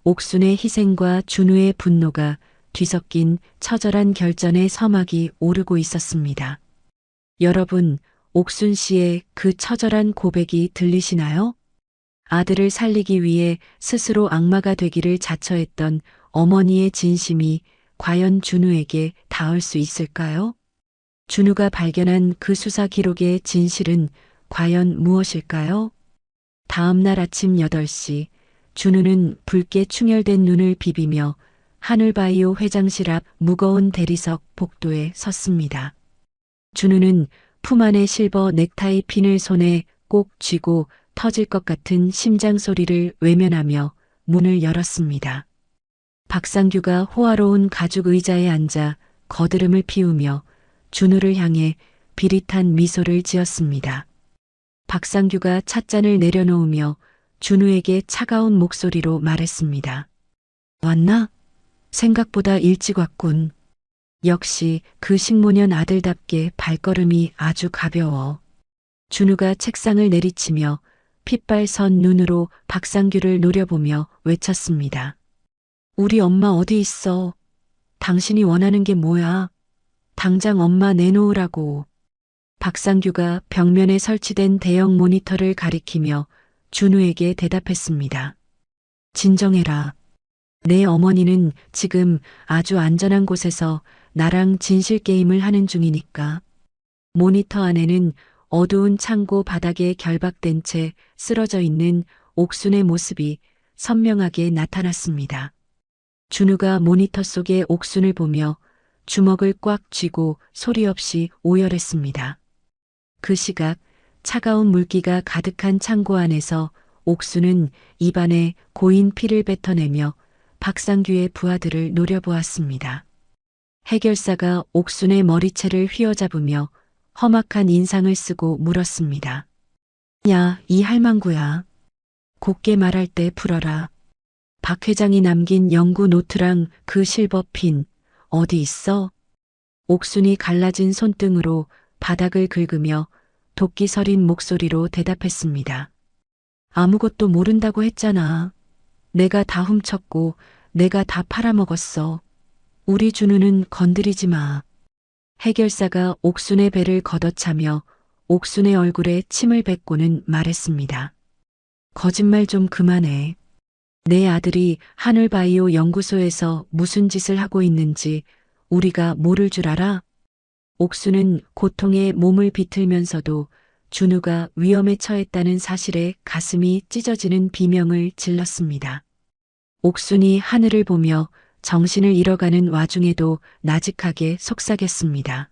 옥순의 희생과 준우의 분노가 뒤섞인 처절한 결전의 서막이 오르고 있었습니다. 여러분, 옥순 씨의 그 처절한 고백이 들리시나요? 아들을 살리기 위해 스스로 악마가 되기를 자처했던 어머니의 진심이 과연 준우에게 닿을 수 있을까요? 준우가 발견한 그 수사 기록의 진실은 과연 무엇일까요? 다음 날 아침 8시 준우는 붉게 충혈된 눈을 비비며 하늘바이오 회장실 앞 무거운 대리석 복도에 섰습니다. 준우는 품 안의 실버 넥타이 핀을 손에 꼭 쥐고 터질 것 같은 심장 소리를 외면하며 문을 열었습니다. 박상규가 호화로운 가죽 의자에 앉아 거드름을 피우며 준우를 향해 비릿한 미소를 지었습니다. 박상규가 찻잔을 내려놓으며 준우에게 차가운 목소리로 말했습니다. 왔나? 생각보다 일찍 왔군. 역시 그 식모년 아들답게 발걸음이 아주 가벼워. 준우가 책상을 내리치며 핏발 선 눈으로 박상규를 노려보며 외쳤습니다. 우리 엄마 어디 있어? 당신이 원하는 게 뭐야? 당장 엄마 내놓으라고. 박상규가 벽면에 설치된 대형 모니터를 가리키며 준우에게 대답했습니다. 진정해라. 내 어머니는 지금 아주 안전한 곳에서 나랑 진실 게임을 하는 중이니까. 모니터 안에는 어두운 창고 바닥에 결박된 채 쓰러져 있는 옥순의 모습이 선명하게 나타났습니다. 준우가 모니터 속의 옥순을 보며 주먹을 꽉 쥐고 소리 없이 오열했습니다. 그 시각 차가운 물기가 가득한 창고 안에서 옥순은 입안에 고인 피를 뱉어내며 박상규의 부하들을 노려보았습니다. 해결사가 옥순의 머리채를 휘어잡으며 험악한 인상을 쓰고 물었습니다. 야, 이 할망구야. 곱게 말할 때 풀어라. 박 회장이 남긴 연구 노트랑 그 실버핀 어디 있어? 옥순이 갈라진 손등으로 바닥을 긁으며 도끼 서린 목소리로 대답했습니다. 아무것도 모른다고 했잖아. 내가 다 훔쳤고 내가 다 팔아먹었어. 우리 준우는 건드리지 마. 해결사가 옥순의 배를 걷어차며 옥순의 얼굴에 침을 뱉고는 말했습니다. 거짓말 좀 그만해. 내 아들이 하늘바이오 연구소에서 무슨 짓을 하고 있는지 우리가 모를 줄 알아? 옥순은 고통에 몸을 비틀면서도 준우가 위험에 처했다는 사실에 가슴이 찢어지는 비명을 질렀습니다. 옥순이 하늘을 보며 정신을 잃어가는 와중에도 나직하게 속삭였습니다.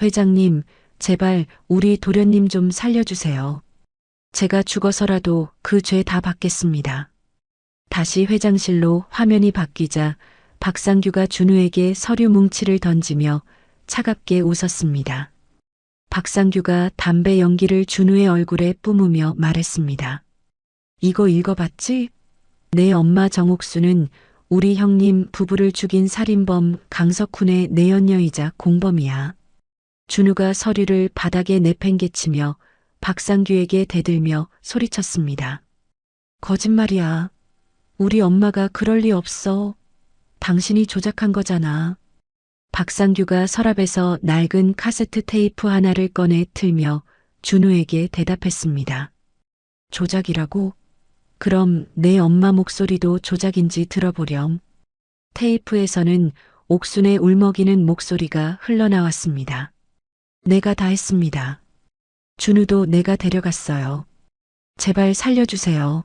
회장님, 제발 우리 도련님 좀 살려주세요. 제가 죽어서라도 그 죄 다 받겠습니다. 다시 회장실로 화면이 바뀌자 박상규가 준우에게 서류 뭉치를 던지며 차갑게 웃었습니다. 박상규가 담배 연기를 준우의 얼굴에 뿜으며 말했습니다. 이거 읽어봤지? 내 엄마 정옥수는 우리 형님 부부를 죽인 살인범 강석훈의 내연녀이자 공범이야. 준우가 서류를 바닥에 내팽개치며 박상규에게 대들며 소리쳤습니다. 거짓말이야. 우리 엄마가 그럴 리 없어. 당신이 조작한 거잖아. 박상규가 서랍에서 낡은 카세트 테이프 하나를 꺼내 틀며 준우에게 대답했습니다. 조작이라고? 그럼 내 엄마 목소리도 조작인지 들어보렴. 테이프에서는 옥순의 울먹이는 목소리가 흘러나왔습니다. 내가 다 했습니다. 준우도 내가 데려갔어요. 제발 살려주세요.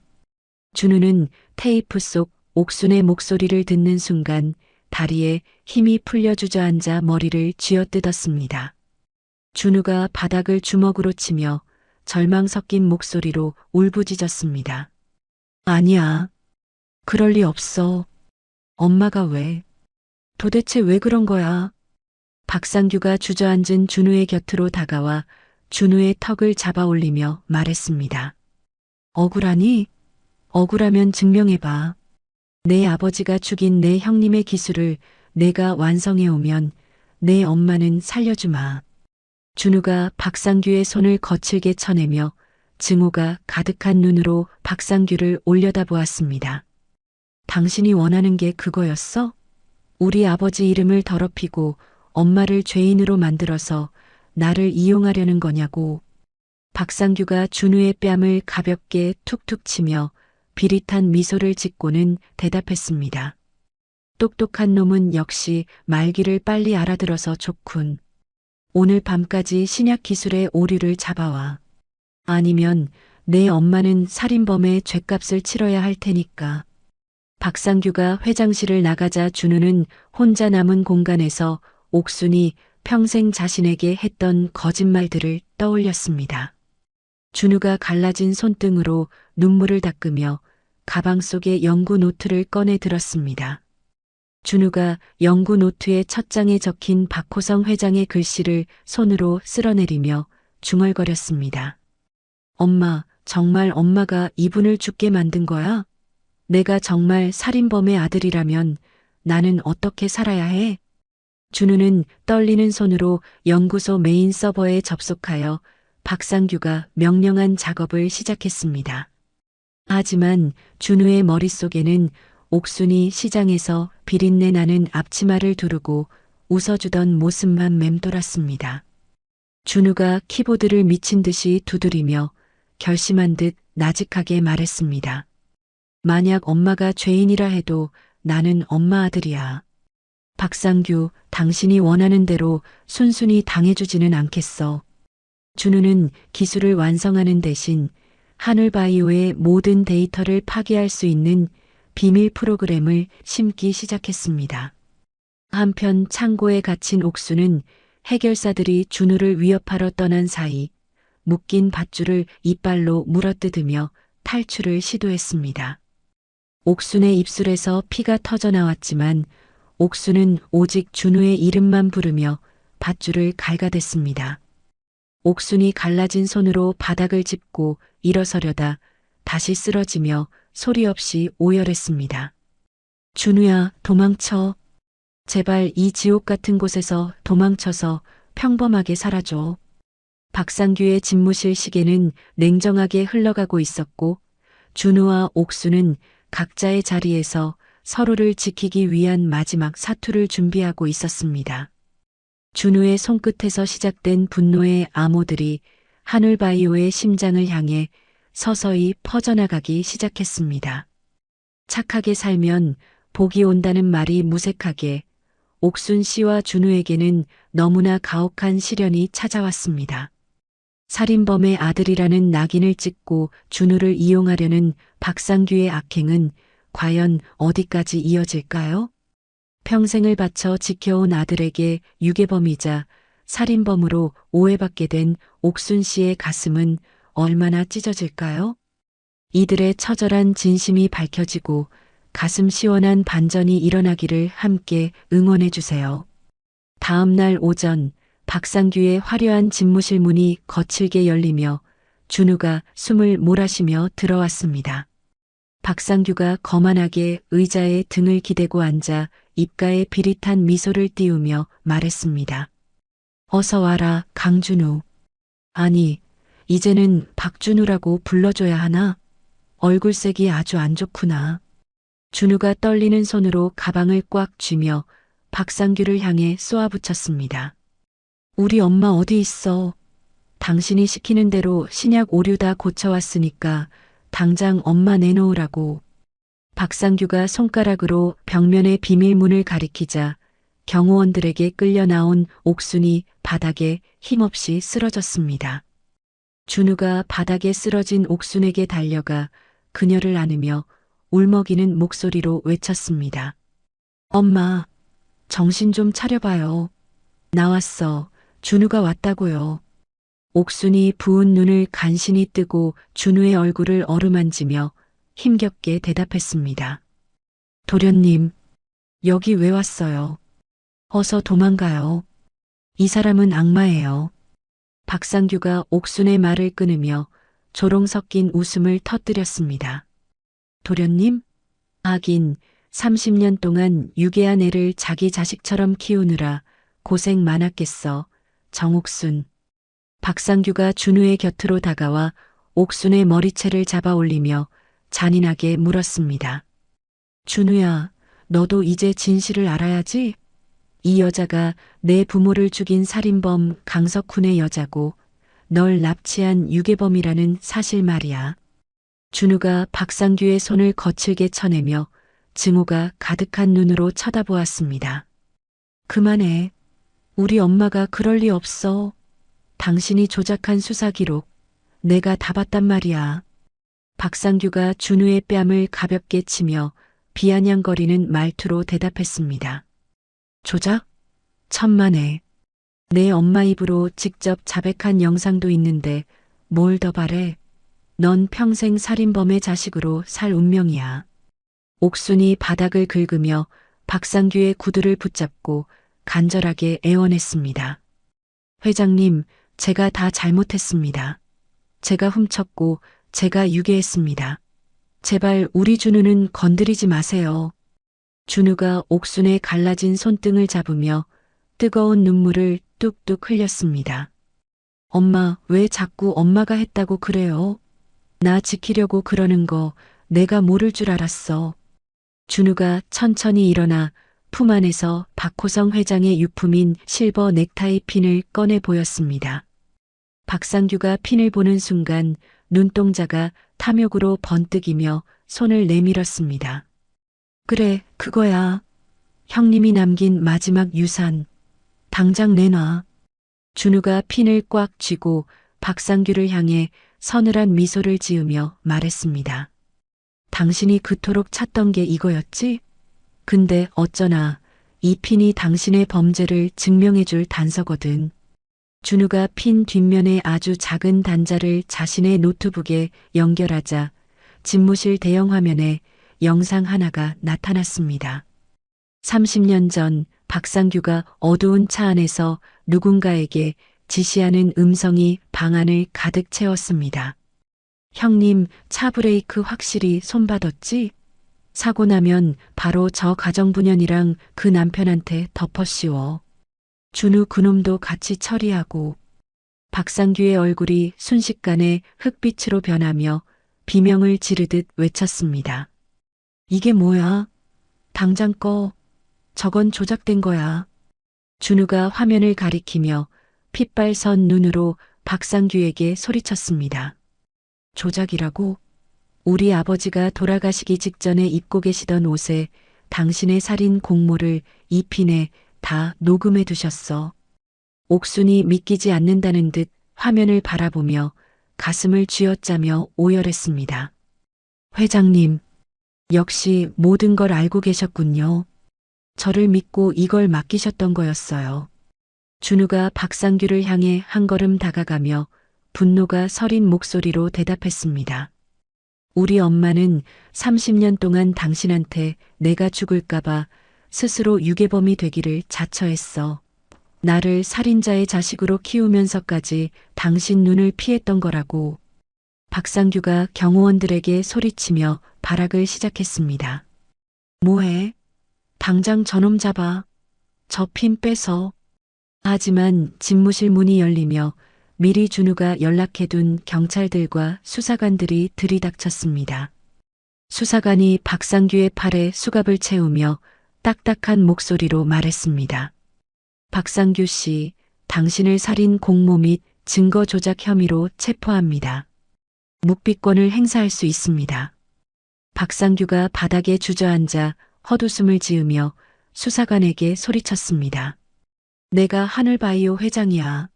준우는 테이프 속 옥순의 목소리를 듣는 순간 다리에 힘이 풀려 주저앉아 머리를 쥐어뜯었습니다. 준우가 바닥을 주먹으로 치며 절망 섞인 목소리로 울부짖었습니다. 아니야. 그럴 리 없어. 엄마가 왜? 도대체 왜 그런 거야? 박상규가 주저앉은 준우의 곁으로 다가와 준우의 턱을 잡아 올리며 말했습니다. 억울하니? 억울하면 증명해봐. 내 아버지가 죽인 내 형님의 기술을 내가 완성해 오면 내 엄마는 살려주마. 준우가 박상규의 손을 거칠게 쳐내며 증오가 가득한 눈으로 박상규를 올려다보았습니다. 당신이 원하는 게 그거였어? 우리 아버지 이름을 더럽히고 엄마를 죄인으로 만들어서 나를 이용하려는 거냐고. 박상규가 준우의 뺨을 가볍게 툭툭 치며 비릿한 미소를 짓고는 대답했습니다. 똑똑한 놈은 역시 말귀를 빨리 알아들어서 좋군. 오늘 밤까지 신약 기술의 오류를 잡아와. 아니면 내 엄마는 살인범의 죗값을 치러야 할 테니까. 박상규가 회장실을 나가자 준우는 혼자 남은 공간에서 옥순이 평생 자신에게 했던 거짓말들을 떠올렸습니다. 준우가 갈라진 손등으로 눈물을 닦으며 가방 속의 연구 노트를 꺼내 들었습니다. 준우가 연구 노트의 첫 장에 적힌 박호성 회장의 글씨를 손으로 쓸어내리며 중얼거렸습니다. 엄마, 정말 엄마가 이분을 죽게 만든 거야? 내가 정말 살인범의 아들이라면 나는 어떻게 살아야 해? 준우는 떨리는 손으로 연구소 메인 서버에 접속하여 박상규가 명령한 작업을 시작했습니다. 하지만 준우의 머릿속에는 옥순이 시장에서 비린내 나는 앞치마를 두르고 웃어주던 모습만 맴돌았습니다. 준우가 키보드를 미친 듯이 두드리며 결심한 듯 나직하게 말했습니다. 만약 엄마가 죄인이라 해도 나는 엄마 아들이야. 박상규, 당신이 원하는 대로 순순히 당해주지는 않겠어. 준우는 기술을 완성하는 대신 하늘바이오의 모든 데이터를 파괴할 수 있는 비밀 프로그램을 심기 시작했습니다. 한편 창고에 갇힌 옥수는 해결사들이 준우를 위협하러 떠난 사이 묶인 밧줄을 이빨로 물어뜯으며 탈출을 시도했습니다. 옥순의 입술에서 피가 터져 나왔지만 옥수는 오직 준우의 이름만 부르며 밧줄을 갈가댔습니다. 옥순이 갈라진 손으로 바닥을 짚고 일어서려다 다시 쓰러지며 소리 없이 오열했습니다. 준우야, 도망쳐. 제발 이 지옥 같은 곳에서 도망쳐서 평범하게 살아줘. 박상규의 집무실 시계는 냉정하게 흘러가고 있었고 준우와 옥수는 각자의 자리에서 서로를 지키기 위한 마지막 사투를 준비하고 있었습니다. 준우의 손끝에서 시작된 분노의 암호들이 하늘바이오의 심장을 향해 서서히 퍼져나가기 시작했습니다. 착하게 살면 복이 온다는 말이 무색하게 옥순 씨와 준우에게는 너무나 가혹한 시련이 찾아왔습니다. 살인범의 아들이라는 낙인을 찍고 준우를 이용하려는 박상규의 악행은 과연 어디까지 이어질까요? 평생을 바쳐 지켜온 아들에게 유괴범이자 살인범으로 오해받게 된 옥순 씨의 가슴은 얼마나 찢어질까요? 이들의 처절한 진심이 밝혀지고 가슴 시원한 반전이 일어나기를 함께 응원해 주세요. 다음 날 오전 박상규의 화려한 집무실 문이 거칠게 열리며 준우가 숨을 몰아쉬며 들어왔습니다. 박상규가 거만하게 의자에 등을 기대고 앉아 입가에 비릿한 미소를 띄우며 말했습니다. 어서 와라, 강준우. 아니, 이제는 박준우라고 불러줘야 하나? 얼굴색이 아주 안 좋구나. 준우가 떨리는 손으로 가방을 꽉 쥐며 박상규를 향해 쏘아붙였습니다. 우리 엄마 어디 있어? 당신이 시키는 대로 신약 오류 다 고쳐왔으니까 당장 엄마 내놓으라고. 박상규가 손가락으로 벽면의 비밀문을 가리키자 경호원들에게 끌려 나온 옥순이 바닥에 힘없이 쓰러졌습니다. 준우가 바닥에 쓰러진 옥순에게 달려가 그녀를 안으며 울먹이는 목소리로 외쳤습니다. 엄마, 정신 좀 차려봐요. 나왔어. 준우가 왔다고요. 옥순이 부은 눈을 간신히 뜨고 준우의 얼굴을 어루만지며 힘겹게 대답했습니다. 도련님, 여기 왜 왔어요? 어서 도망가요. 이 사람은 악마예요. 박상규가 옥순의 말을 끊으며 조롱 섞인 웃음을 터뜨렸습니다. 도련님? 하긴 30년 동안 유괴한 애를 자기 자식처럼 키우느라 고생 많았겠어. 정옥순. 박상규가 준우의 곁으로 다가와 옥순의 머리채를 잡아 올리며 잔인하게 물었습니다. 준우야, 너도 이제 진실을 알아야지? 이 여자가 내 부모를 죽인 살인범 강석훈의 여자고 널 납치한 유괴범이라는 사실 말이야. 준우가 박상규의 손을 거칠게 쳐내며 증오가 가득한 눈으로 쳐다보았습니다. 그만해. 우리 엄마가 그럴 리 없어. 당신이 조작한 수사 기록 내가 다 봤단 말이야. 박상규가 준우의 뺨을 가볍게 치며 비아냥거리는 말투로 대답했습니다. 조작? 천만에. 내 엄마 입으로 직접 자백한 영상도 있는데 뭘 더 바래? 넌 평생 살인범의 자식으로 살 운명이야. 옥순이 바닥을 긁으며 박상규의 구두를 붙잡고 간절하게 애원했습니다. 회장님, 제가 다 잘못했습니다. 제가 훔쳤고 제가 유괴했습니다. 제발 우리 준우는 건드리지 마세요. 준우가 옥순의 갈라진 손등을 잡으며 뜨거운 눈물을 뚝뚝 흘렸습니다. 엄마, 왜 자꾸 엄마가 했다고 그래요? 나 지키려고 그러는 거 내가 모를 줄 알았어. 준우가 천천히 일어나 품 안에서 박호성 회장의 유품인 실버 넥타이 핀을 꺼내 보였습니다. 박상규가 핀을 보는 순간 눈동자가 탐욕으로 번뜩이며 손을 내밀었습니다. 그래, 그거야. 형님이 남긴 마지막 유산. 당장 내놔. 준우가 핀을 꽉 쥐고 박상규를 향해 서늘한 미소를 지으며 말했습니다. 당신이 그토록 찾던 게 이거였지? 근데 어쩌나 이 핀이 당신의 범죄를 증명해줄 단서거든. 준우가 핀 뒷면에 아주 작은 단자를 자신의 노트북에 연결하자 집무실 대형 화면에 영상 하나가 나타났습니다. 30년 전 박상규가 어두운 차 안에서 누군가에게 지시하는 음성이 방 안을 가득 채웠습니다. 형님, 차 브레이크 확실히 손봐뒀지? 사고 나면 바로 저 가정부년이랑 그 남편한테 덮어씌워. 준우 그놈도 같이 처리하고. 박상규의 얼굴이 순식간에 흑빛으로 변하며 비명을 지르듯 외쳤습니다. 이게 뭐야? 당장 꺼. 저건 조작된 거야. 준우가 화면을 가리키며 핏발선 눈으로 박상규에게 소리쳤습니다. 조작이라고? 우리 아버지가 돌아가시기 직전에 입고 계시던 옷에 당신의 살인 공모를 이 핀에 다 녹음해 두셨어. 옥순이 믿기지 않는다는 듯 화면을 바라보며 가슴을 쥐어짜며 오열했습니다. 회장님, 역시 모든 걸 알고 계셨군요. 저를 믿고 이걸 맡기셨던 거였어요. 준우가 박상규를 향해 한 걸음 다가가며 분노가 서린 목소리로 대답했습니다. 우리 엄마는 30년 동안 당신한테 내가 죽을까봐 스스로 유괴범이 되기를 자처했어. 나를 살인자의 자식으로 키우면서까지 당신 눈을 피했던 거라고. 박상규가 경호원들에게 소리치며 발악을 시작했습니다. 뭐해? 당장 저놈 잡아. 저 핀 빼서. 하지만 집무실 문이 열리며 미리 준우가 연락해둔 경찰들과 수사관들이 들이닥쳤습니다. 수사관이 박상규의 팔에 수갑을 채우며 딱딱한 목소리로 말했습니다. 박상규 씨, 당신을 살인 공모 및 증거 조작 혐의로 체포합니다. 묵비권을 행사할 수 있습니다. 박상규가 바닥에 주저앉아 헛웃음을 지으며 수사관에게 소리쳤습니다. 내가 하늘바이오 회장이야.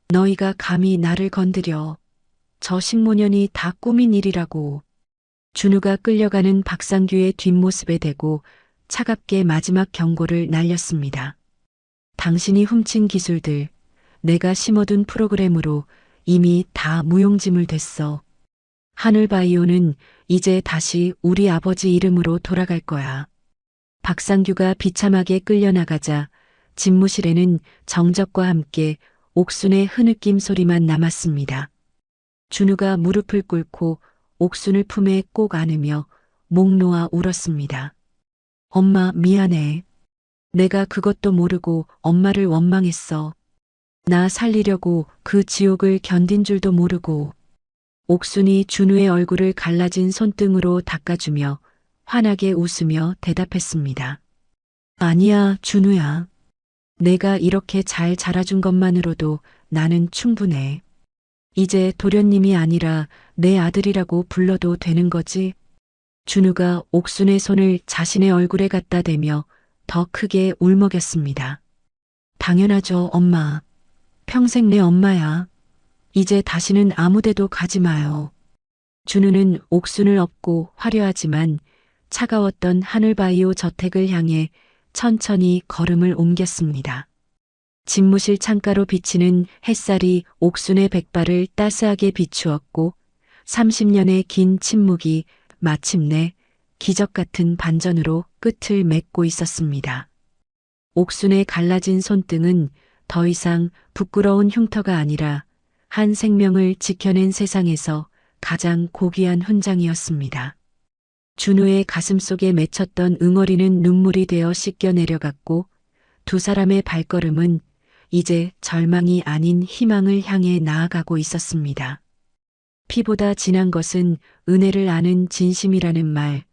너희가 감히 나를 건드려. 저 식모년이 다 꾸민 일이라고. 준우가 끌려가는 박상규의 뒷모습에 대고 차갑게 마지막 경고를 날렸습니다. 당신이 훔친 기술들, 내가 심어둔 프로그램으로 이미 다 무용지물 됐어. 하늘바이오는 이제 다시 우리 아버지 이름으로 돌아갈 거야. 박상규가 비참하게 끌려나가자 집무실에는 정적과 함께 옥순의 흐느낌 소리만 남았습니다. 준우가 무릎을 꿇고 옥순을 품에 꼭 안으며 목 놓아 울었습니다. 엄마, 미안해. 내가 그것도 모르고 엄마를 원망했어. 나 살리려고 그 지옥을 견딘 줄도 모르고. 옥순이 준우의 얼굴을 갈라진 손등으로 닦아주며 환하게 웃으며 대답했습니다. 아니야, 준우야. 내가 이렇게 잘 자라준 것만으로도 나는 충분해. 이제 도련님이 아니라 내 아들이라고 불러도 되는 거지? 준우가 옥순의 손을 자신의 얼굴에 갖다 대며 더 크게 울먹였습니다. 당연하죠, 엄마. 평생 내 엄마야. 이제 다시는 아무데도 가지 마요. 준우는 옥순을 업고 화려하지만 차가웠던 하늘바이오 저택을 향해 천천히 걸음을 옮겼습니다. 집무실 창가로 비치는 햇살이 옥순의 백발을 따스하게 비추었고 30년의 긴 침묵이 마침내 기적 같은 반전으로 끝을 맺고 있었습니다. 옥순의 갈라진 손등은 더 이상 부끄러운 흉터가 아니라 한 생명을 지켜낸 세상에서 가장 고귀한 훈장이었습니다. 준우의 가슴 속에 맺혔던 응어리는 눈물이 되어 씻겨 내려갔고 두 사람의 발걸음은 이제 절망이 아닌 희망을 향해 나아가고 있었습니다. 피보다 진한 것은 은혜를 아는 진심이라는 말,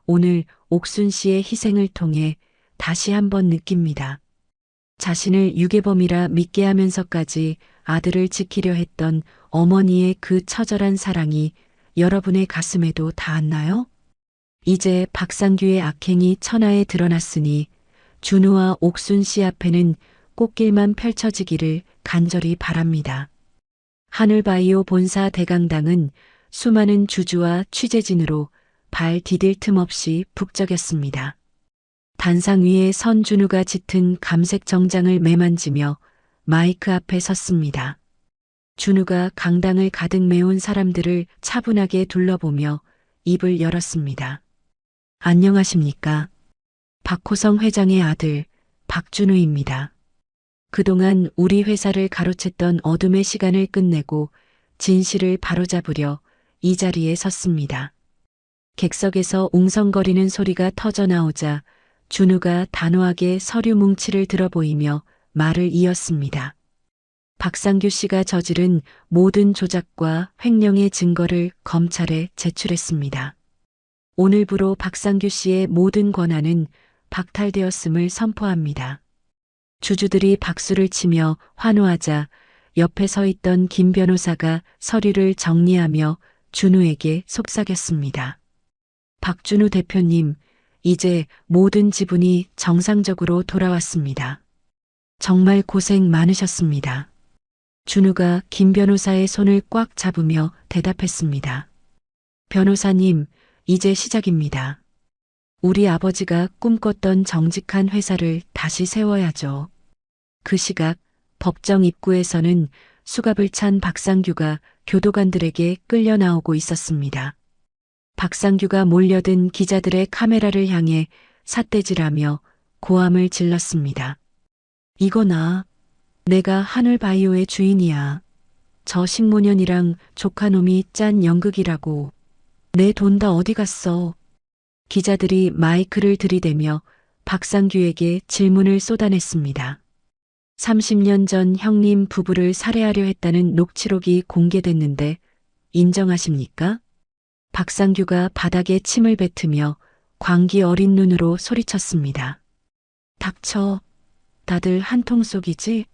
오늘 옥순 씨의 희생을 통해 다시 한번 느낍니다. 자신을 유괴범이라 믿게 하면서까지 아들을 지키려 했던 어머니의 그 처절한 사랑이 여러분의 가슴에도 닿았나요? 이제 박상규의 악행이 천하에 드러났으니 준우와 옥순 씨 앞에는 꽃길만 펼쳐지기를 간절히 바랍니다. 하늘바이오 본사 대강당은 수많은 주주와 취재진으로 발 디딜 틈 없이 북적였습니다. 단상 위에 선 준우가 짙은 감색 정장을 매만지며 마이크 앞에 섰습니다. 준우가 강당을 가득 메운 사람들을 차분하게 둘러보며 입을 열었습니다. 안녕하십니까? 박호성 회장의 아들 박준우입니다. 그동안 우리 회사를 가로챘던 어둠의 시간을 끝내고 진실을 바로잡으려 이 자리에 섰습니다. 객석에서 웅성거리는 소리가 터져나오자 준우가 단호하게 서류 뭉치를 들어 보이며 말을 이었습니다. 박상규 씨가 저지른 모든 조작과 횡령의 증거를 검찰에 제출했습니다. 오늘부로 박상규 씨의 모든 권한은 박탈되었음을 선포합니다. 주주들이 박수를 치며 환호하자 옆에 서 있던 김 변호사가 서류를 정리하며 준우에게 속삭였습니다. 박준우 대표님, 이제 모든 지분이 정상적으로 돌아왔습니다. 정말 고생 많으셨습니다. 준우가 김 변호사의 손을 꽉 잡으며 대답했습니다. 변호사님, 이제 시작입니다. 우리 아버지가 꿈꿨던 정직한 회사를 다시 세워야죠. 그 시각 법정 입구에서는 수갑을 찬 박상규가 교도관들에게 끌려 나오고 있었습니다. 박상규가 몰려든 기자들의 카메라를 향해 삿대질하며 고함을 질렀습니다. 이거나 내가 하늘바이오의 주인이야. 저 식모년이랑 조카놈이 짠 연극이라고. 내 돈 다 어디 갔어? 기자들이 마이크를 들이대며 박상규에게 질문을 쏟아냈습니다. 30년 전 형님 부부를 살해하려 했다는 녹취록이 공개됐는데 인정하십니까? 박상규가 바닥에 침을 뱉으며 광기 어린 눈으로 소리쳤습니다. 닥쳐. 다들 한통 속이지?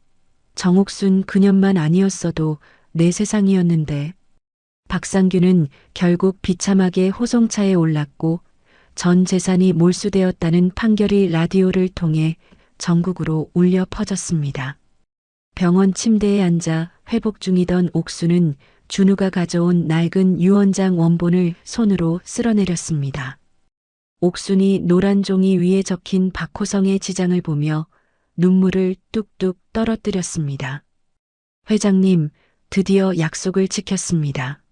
정옥순 그년만 아니었어도 내 세상이었는데. 박상규는 결국 비참하게 호송차에 올랐고 전 재산이 몰수되었다는 판결이 라디오를 통해 전국으로 울려 퍼졌습니다. 병원 침대에 앉아 회복 중이던 옥수는 준우가 가져온 낡은 유언장 원본을 손으로 쓸어내렸습니다. 옥순이 노란 종이 위에 적힌 박호성의 지장을 보며 눈물을 뚝뚝 떨어뜨렸습니다. 회장님, 드디어 약속을 지켰습니다.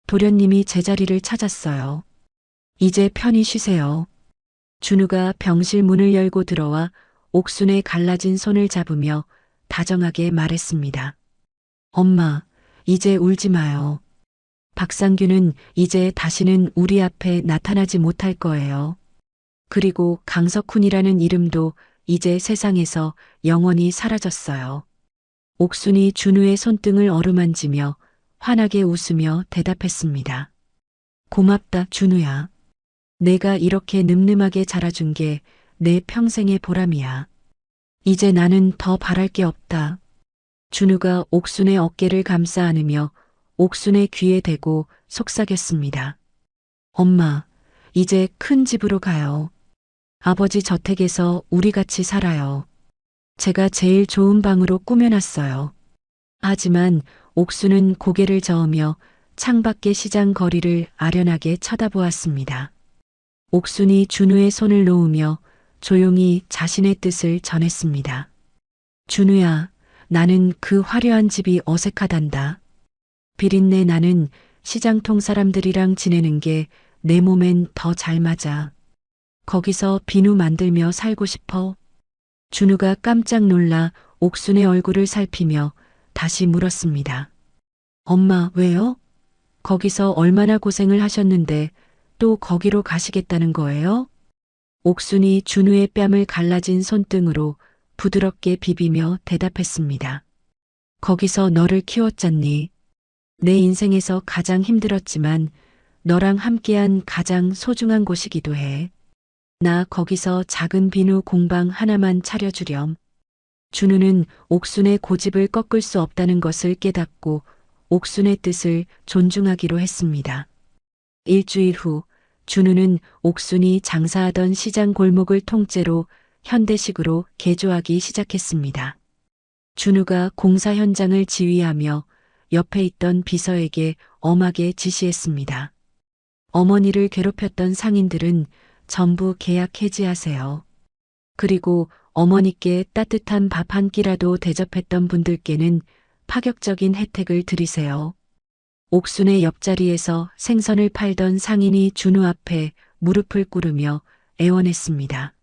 도련님이 제자리를 찾았어요. 이제 편히 쉬세요. 준우가 병실 문을 열고 들어와 옥순의 갈라진 손을 잡으며 다정하게 말했습니다. 엄마, 이제 울지 마요. 박상규는 이제 다시는 우리 앞에 나타나지 못할 거예요. 그리고 강석훈이라는 이름도 이제 세상에서 영원히 사라졌어요. 옥순이 준우의 손등을 어루만지며 환하게 웃으며 대답했습니다. 고맙다, 준우야. 내가 이렇게 늠름하게 자라준 게 내 평생의 보람이야. 이제 나는 더 바랄 게 없다. 준우가 옥순의 어깨를 감싸 안으며 옥순의 귀에 대고 속삭였습니다. 엄마, 이제 큰 집으로 가요. 아버지 저택에서 우리 같이 살아요. 제가 제일 좋은 방으로 꾸며놨어요. 하지만 옥순은 고개를 저으며 창밖의 시장 거리를 아련하게 쳐다보았습니다. 옥순이 준우의 손을 놓으며 조용히 자신의 뜻을 전했습니다. 준우야, 나는 그 화려한 집이 어색하단다. 비린내 나는 시장통 사람들이랑 지내는 게 내 몸엔 더 잘 맞아. 거기서 비누 만들며 살고 싶어. 준우가 깜짝 놀라 옥순의 얼굴을 살피며 다시 물었습니다. 엄마, 왜요? 거기서 얼마나 고생을 하셨는데 또 거기로 가시겠다는 거예요? 옥순이 준우의 뺨을 갈라진 손등으로 부드럽게 비비며 대답했습니다. 거기서 너를 키웠잖니. 내 인생에서 가장 힘들었지만 너랑 함께한 가장 소중한 곳이기도 해. 나 거기서 작은 비누 공방 하나만 차려주렴. 준우는 옥순의 고집을 꺾을 수 없다는 것을 깨닫고 옥순의 뜻을 존중하기로 했습니다. 일주일 후 준우는 옥순이 장사하던 시장 골목을 통째로 현대식으로 개조하기 시작했습니다. 준우가 공사 현장을 지휘하며 옆에 있던 비서에게 엄하게 지시했습니다. 어머니를 괴롭혔던 상인들은 전부 계약 해지하세요. 그리고 어머니께 따뜻한 밥 한 끼라도 대접했던 분들께는 파격적인 혜택을 드리세요. 옥순의 옆자리에서 생선을 팔던 상인이 준우 앞에 무릎을 꿇으며 애원했습니다.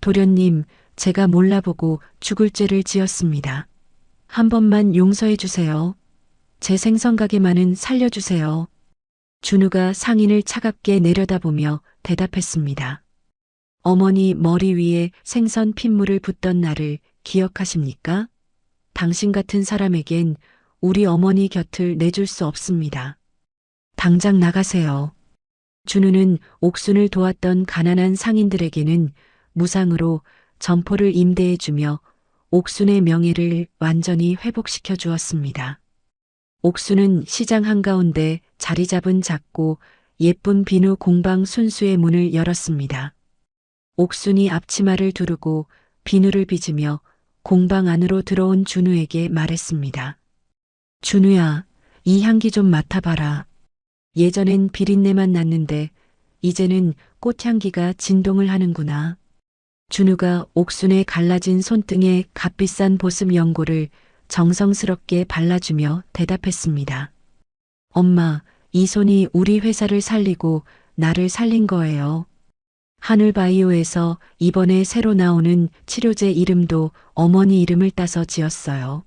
도련님, 제가 몰라보고 죽을 죄를 지었습니다. 한 번만 용서해 주세요. 제 생선 가게만은 살려주세요. 준우가 상인을 차갑게 내려다보며 대답했습니다. 어머니 머리 위에 생선 핏물을 붓던 날을 기억하십니까? 당신 같은 사람에겐 우리 어머니 곁을 내줄 수 없습니다. 당장 나가세요. 준우는 옥순을 도왔던 가난한 상인들에게는 무상으로 점포를 임대해주며 옥순의 명예를 완전히 회복시켜 주었습니다. 옥순은 시장 한가운데 자리 잡은 작고 예쁜 비누 공방 순수의 문을 열었습니다. 옥순이 앞치마를 두르고 비누를 빚으며 공방 안으로 들어온 준우에게 말했습니다. 준우야, 이 향기 좀 맡아봐라. 예전엔 비린내만 났는데 이제는 꽃향기가 진동을 하는구나. 준우가 옥순의 갈라진 손등에 값비싼 보습 연고를 정성스럽게 발라주며 대답했습니다. 엄마, 이 손이 우리 회사를 살리고 나를 살린 거예요. 하늘바이오에서 이번에 새로 나오는 치료제 이름도 어머니 이름을 따서 지었어요.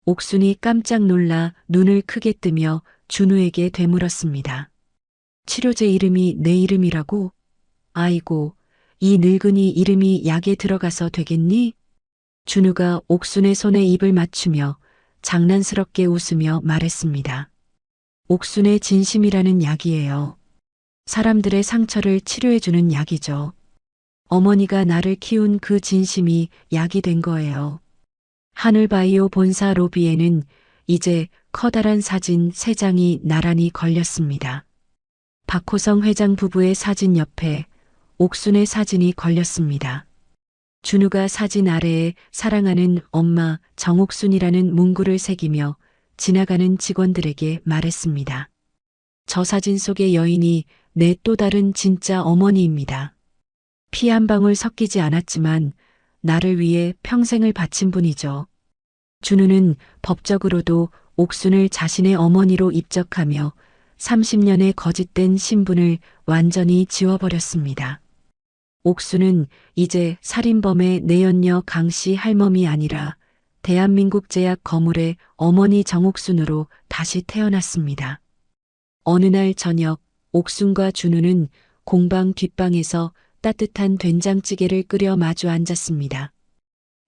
옥순이 깜짝 놀라 눈을 크게 뜨며 준우에게 되물었습니다. 치료제 이름이 내 이름이라고? 아이고, 이 늙은이 이름이 약에 들어가서 되겠니? 준우가 옥순의 손에 입을 맞추며 장난스럽게 웃으며 말했습니다. 옥순의 진심이라는 약이에요. 사람들의 상처를 치료해주는 약이죠. 어머니가 나를 키운 그 진심이 약이 된 거예요. 하늘바이오 본사 로비에는 이제 커다란 사진 3장이 나란히 걸렸습니다. 박호성 회장 부부의 사진 옆에 옥순의 사진이 걸렸습니다. 준우가 사진 아래에 사랑하는 엄마 정옥순이라는 문구를 새기며 지나가는 직원들에게 말했습니다. 저 사진 속의 여인이 내 또 다른 진짜 어머니입니다. 피 한 방울 섞이지 않았지만 나를 위해 평생을 바친 분이죠. 준우는 법적으로도 옥순을 자신의 어머니로 입적하며 30년의 거짓된 신분을 완전히 지워버렸습니다. 옥순은 이제 살인범의 내연녀 강씨 할멈이 아니라 대한민국 제약 거물의 어머니 정옥순으로 다시 태어났습니다. 어느 날 저녁 옥순과 준우는 공방 뒷방에서 따뜻한 된장찌개를 끓여 마주 앉았습니다.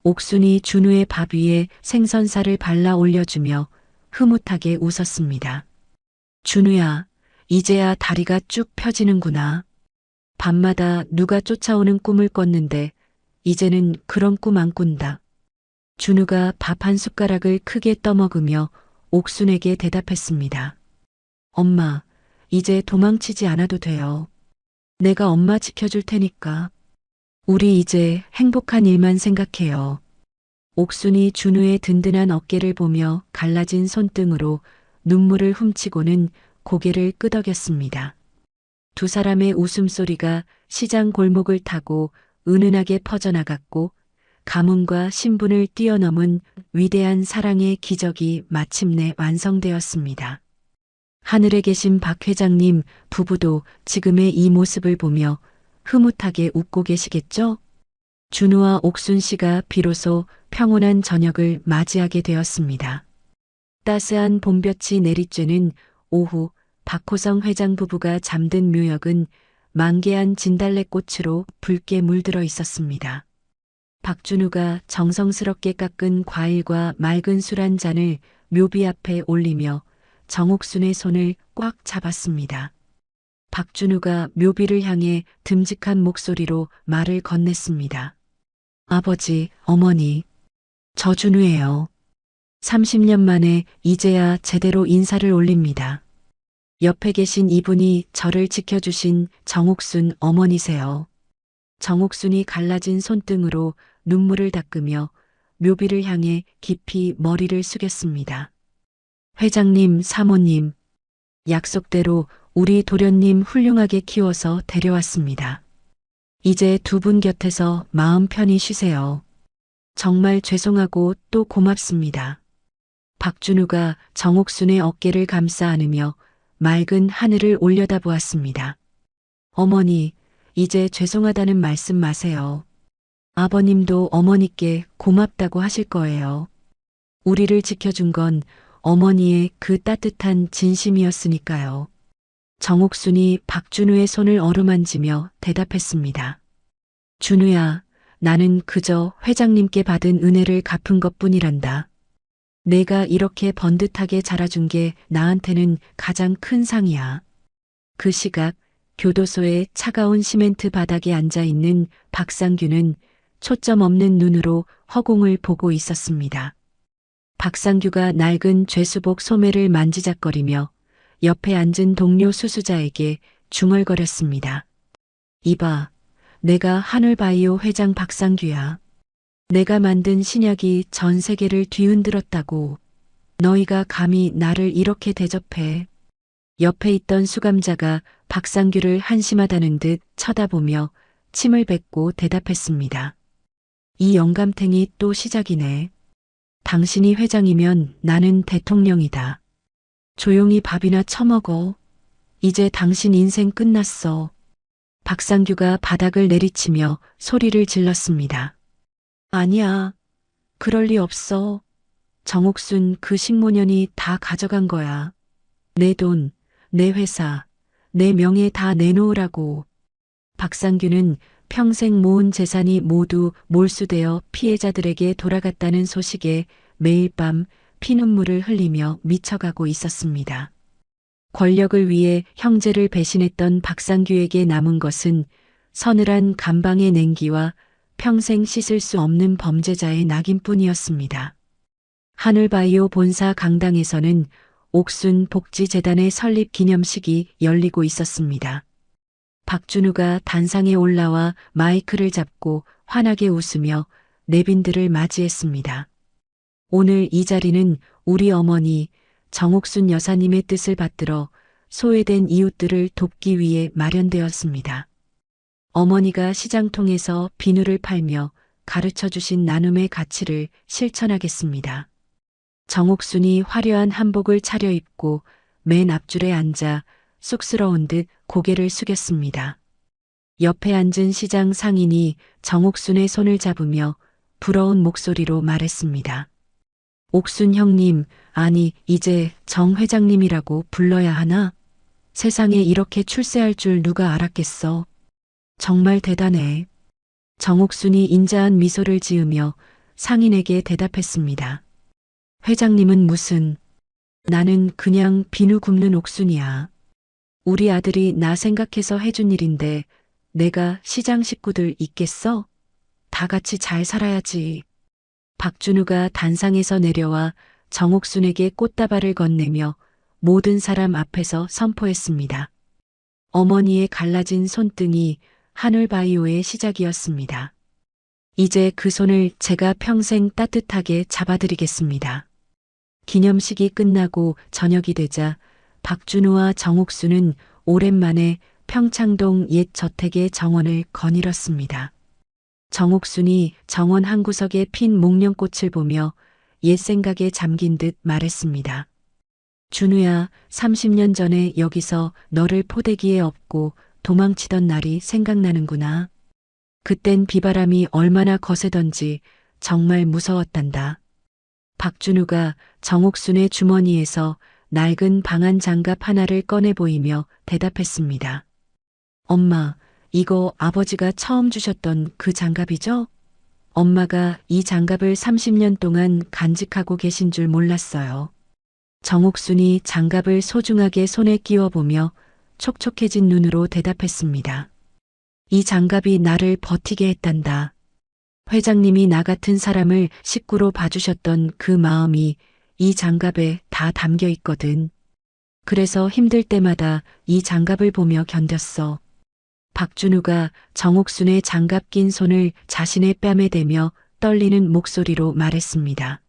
옥순이 준우의 밥 위에 생선살을 발라 올려주며 흐뭇하게 웃었습니다. 준우야, 이제야 다리가 쭉 펴지는구나. 밤마다 누가 쫓아오는 꿈을 꿨는데 이제는 그런 꿈 안 꾼다. 준우가 밥 한 숟가락을 크게 떠먹으며 옥순에게 대답했습니다. 엄마, 이제 도망치지 않아도 돼요. 내가 엄마 지켜줄 테니까. 우리 이제 행복한 일만 생각해요. 옥순이 준우의 든든한 어깨를 보며 갈라진 손등으로 눈물을 훔치고는 고개를 끄덕였습니다. 두 사람의 웃음소리가 시장 골목을 타고 은은하게 퍼져나갔고 가문과 신분을 뛰어넘은 위대한 사랑의 기적이 마침내 완성되었습니다. 하늘에 계신 박 회장님 부부도 지금의 이 모습을 보며 흐뭇하게 웃고 계시겠죠? 준우와 옥순 씨가 비로소 평온한 저녁을 맞이하게 되었습니다. 따스한 봄볕이 내리쬐는 오후 박호성 회장 부부가 잠든 묘역은 만개한 진달래꽃으로 붉게 물들어 있었습니다. 박준우가 정성스럽게 깎은 과일과 맑은 술 한 잔을 묘비 앞에 올리며 정옥순의 손을 꽉 잡았습니다. 박준우가 묘비를 향해 듬직한 목소리로 말을 건넸습니다. 아버지, 어머니, 저 준우예요. 30년 만에 이제야 제대로 인사를 올립니다. 옆에 계신 이분이 저를 지켜주신 정옥순 어머니세요. 정옥순이 갈라진 손등으로 눈물을 닦으며 묘비를 향해 깊이 머리를 숙였습니다. 회장님, 사모님, 약속대로 우리 도련님 훌륭하게 키워서 데려왔습니다. 이제 두 분 곁에서 마음 편히 쉬세요. 정말 죄송하고 또 고맙습니다. 박준우가 정옥순의 어깨를 감싸 안으며 맑은 하늘을 올려다보았습니다. 어머니, 이제 죄송하다는 말씀 마세요. 아버님도 어머니께 고맙다고 하실 거예요. 우리를 지켜준 건 어머니의 그 따뜻한 진심이었으니까요. 정옥순이 박준우의 손을 어루만지며 대답했습니다. 준우야, 나는 그저 회장님께 받은 은혜를 갚은 것뿐이란다. 내가 이렇게 번듯하게 자라준 게 나한테는 가장 큰 상이야. 그 시각 교도소의 차가운 시멘트 바닥에 앉아 있는 박상규는 초점 없는 눈으로 허공을 보고 있었습니다. 박상규가 낡은 죄수복 소매를 만지작거리며 옆에 앉은 동료 수수자에게 중얼거렸습니다. 이봐, 내가 하늘바이오 회장 박상규야. 내가 만든 신약이 전 세계를 뒤흔들었다고. 너희가 감히 나를 이렇게 대접해. 옆에 있던 수감자가 박상규를 한심하다는 듯 쳐다보며 침을 뱉고 대답했습니다. 이 영감탱이 또 시작이네. 당신이 회장이면 나는 대통령이다. 조용히 밥이나 처먹어. 이제 당신 인생 끝났어. 박상규가 바닥을 내리치며 소리를 질렀습니다. 아니야. 그럴 리 없어. 정옥순 그 식모년이 다 가져간 거야. 내 돈, 내 회사, 내 명예 다 내놓으라고. 박상규는 평생 모은 재산이 모두 몰수되어 피해자들에게 돌아갔다는 소식에 매일 밤 피눈물을 흘리며 미쳐가고 있었습니다. 권력을 위해 형제를 배신했던 박상규에게 남은 것은 서늘한 감방의 냉기와 평생 씻을 수 없는 범죄자의 낙인뿐이었습니다. 하늘바이오 본사 강당에서는 옥순 복지재단의 설립 기념식이 열리고 있었습니다. 박준우가 단상에 올라와 마이크를 잡고 환하게 웃으며 내빈들을 맞이했습니다. 오늘 이 자리는 우리 어머니 정옥순 여사님의 뜻을 받들어 소외된 이웃들을 돕기 위해 마련되었습니다. 어머니가 시장통에서 비누를 팔며 가르쳐 주신 나눔의 가치를 실천하겠습니다. 정옥순이 화려한 한복을 차려입고 맨 앞줄에 앉아 쑥스러운 듯 고개를 숙였습니다. 옆에 앉은 시장 상인이 정옥순의 손을 잡으며 부러운 목소리로 말했습니다. 옥순 형님, 아니 이제 정 회장님이라고 불러야 하나? 세상에 이렇게 출세할 줄 누가 알았겠어. 정말 대단해. 정옥순이 인자한 미소를 지으며 상인에게 대답했습니다. 회장님은 무슨, 나는 그냥 비누 굽는 옥순이야. 우리 아들이 나 생각해서 해준 일인데 내가 시장 식구들 있겠어? 다 같이 잘 살아야지. 박준우가 단상에서 내려와 정옥순에게 꽃다발을 건네며 모든 사람 앞에서 선포했습니다. 어머니의 갈라진 손등이 하늘바이오의 시작이었습니다. 이제 그 손을 제가 평생 따뜻하게 잡아드리겠습니다. 기념식이 끝나고 저녁이 되자 박준우와 정옥순은 오랜만에 평창동 옛 저택의 정원을 거닐었습니다. 정옥순이 정원 한 구석에 핀 목련꽃을 보며 옛 생각에 잠긴 듯 말했습니다. 준우야, 30년 전에 여기서 너를 포대기에 업고 도망치던 날이 생각나는구나. 그땐 비바람이 얼마나 거세던지 정말 무서웠단다. 박준우가 정옥순의 주머니에서 낡은 방한 장갑 하나를 꺼내 보이며 대답했습니다. 엄마, 이거 아버지가 처음 주셨던 그 장갑이죠? 엄마가 이 장갑을 30년 동안 간직하고 계신 줄 몰랐어요. 정옥순이 장갑을 소중하게 손에 끼워보며 촉촉해진 눈으로 대답했습니다. 이 장갑이 나를 버티게 했단다. 회장님이 나 같은 사람을 식구로 봐주셨던 그 마음이 이 장갑에 다 담겨 있거든. 그래서 힘들 때마다 이 장갑을 보며 견뎠어. 박준우가 정옥순의 장갑 낀 손을 자신의 뺨에 대며 떨리는 목소리로 말했습니다.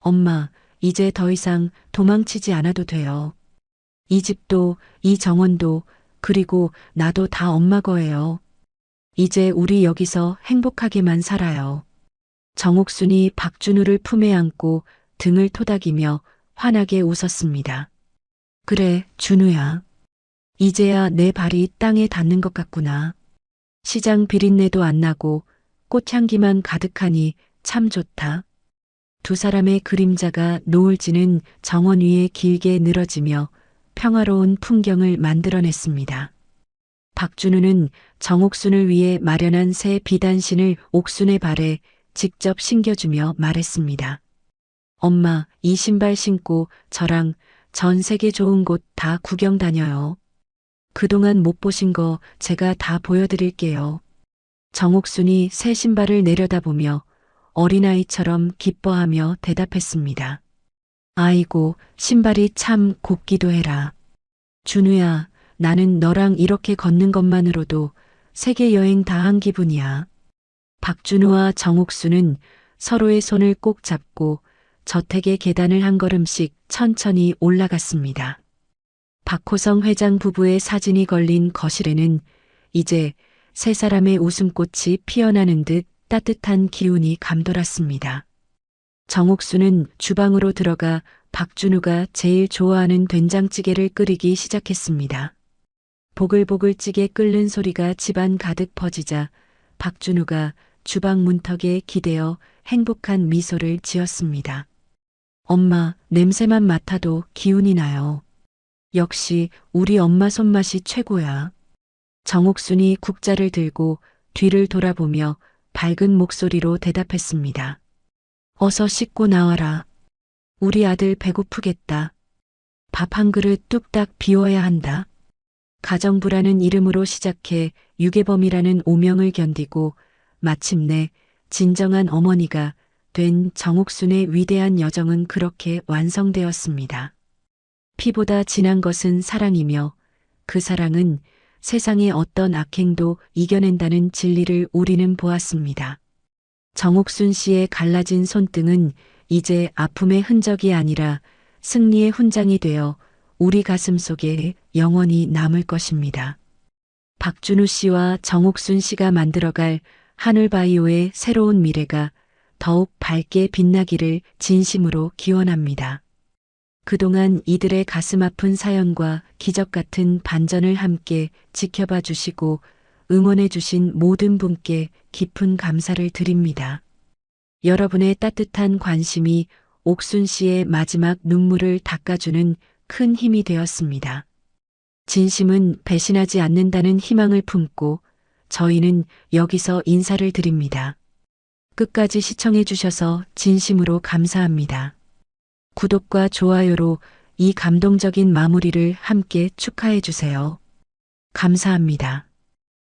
엄마, 이제 더 이상 도망치지 않아도 돼요. 이 집도, 이 정원도, 그리고 나도 다 엄마 거예요. 이제 우리 여기서 행복하게만 살아요. 정옥순이 박준우를 품에 안고 등을 토닥이며 환하게 웃었습니다. 그래, 준우야. 이제야 내 발이 땅에 닿는 것 같구나. 시장 비린내도 안 나고 꽃향기만 가득하니 참 좋다. 두 사람의 그림자가 노을 지는 정원 위에 길게 늘어지며 평화로운 풍경을 만들어냈습니다. 박준우는 정옥순을 위해 마련한 새 비단신을 옥순의 발에 직접 신겨주며 말했습니다. 엄마, 이 신발 신고 저랑 전 세계 좋은 곳 다 구경 다녀요. 그동안 못 보신 거 제가 다 보여드릴게요. 정옥순이 새 신발을 내려다보며 어린아이처럼 기뻐하며 대답했습니다. 아이고, 신발이 참 곱기도 해라. 준우야, 나는 너랑 이렇게 걷는 것만으로도 세계 여행 다 한 기분이야. 박준우와 정옥수는 서로의 손을 꼭 잡고 저택의 계단을 한 걸음씩 천천히 올라갔습니다. 박호성 회장 부부의 사진이 걸린 거실에는 이제 세 사람의 웃음꽃이 피어나는 듯 따뜻한 기운이 감돌았습니다. 정옥수는 주방으로 들어가 박준우가 제일 좋아하는 된장찌개를 끓이기 시작했습니다. 보글보글 찌개 끓는 소리가 집안 가득 퍼지자 박준우가 주방 문턱에 기대어 행복한 미소를 지었습니다. 엄마, 냄새만 맡아도 기운이 나요. 역시 우리 엄마 손맛이 최고야. 정옥순이 국자를 들고 뒤를 돌아보며 밝은 목소리로 대답했습니다. 어서 씻고 나와라. 우리 아들 배고프겠다. 밥 한 그릇 뚝딱 비워야 한다. 가정부라는 이름으로 시작해 유괴범이라는 오명을 견디고 마침내 진정한 어머니가 된 정옥순의 위대한 여정은 그렇게 완성되었습니다. 피보다 진한 것은 사랑이며 그 사랑은 세상의 어떤 악행도 이겨낸다는 진리를 우리는 보았습니다. 정옥순 씨의 갈라진 손등은 이제 아픔의 흔적이 아니라 승리의 훈장이 되어 우리 가슴 속에 영원히 남을 것입니다. 박준우 씨와 정옥순 씨가 만들어갈 하늘바이오의 새로운 미래가 더욱 밝게 빛나기를 진심으로 기원합니다. 그동안 이들의 가슴 아픈 사연과 기적 같은 반전을 함께 지켜봐 주시고 응원해 주신 모든 분께 깊은 감사를 드립니다. 여러분의 따뜻한 관심이 옥순 씨의 마지막 눈물을 닦아주는 큰 힘이 되었습니다. 진심은 배신하지 않는다는 희망을 품고 저희는 여기서 인사를 드립니다. 끝까지 시청해 주셔서 진심으로 감사합니다. 구독과 좋아요로 이 감동적인 마무리를 함께 축하해 주세요. 감사합니다.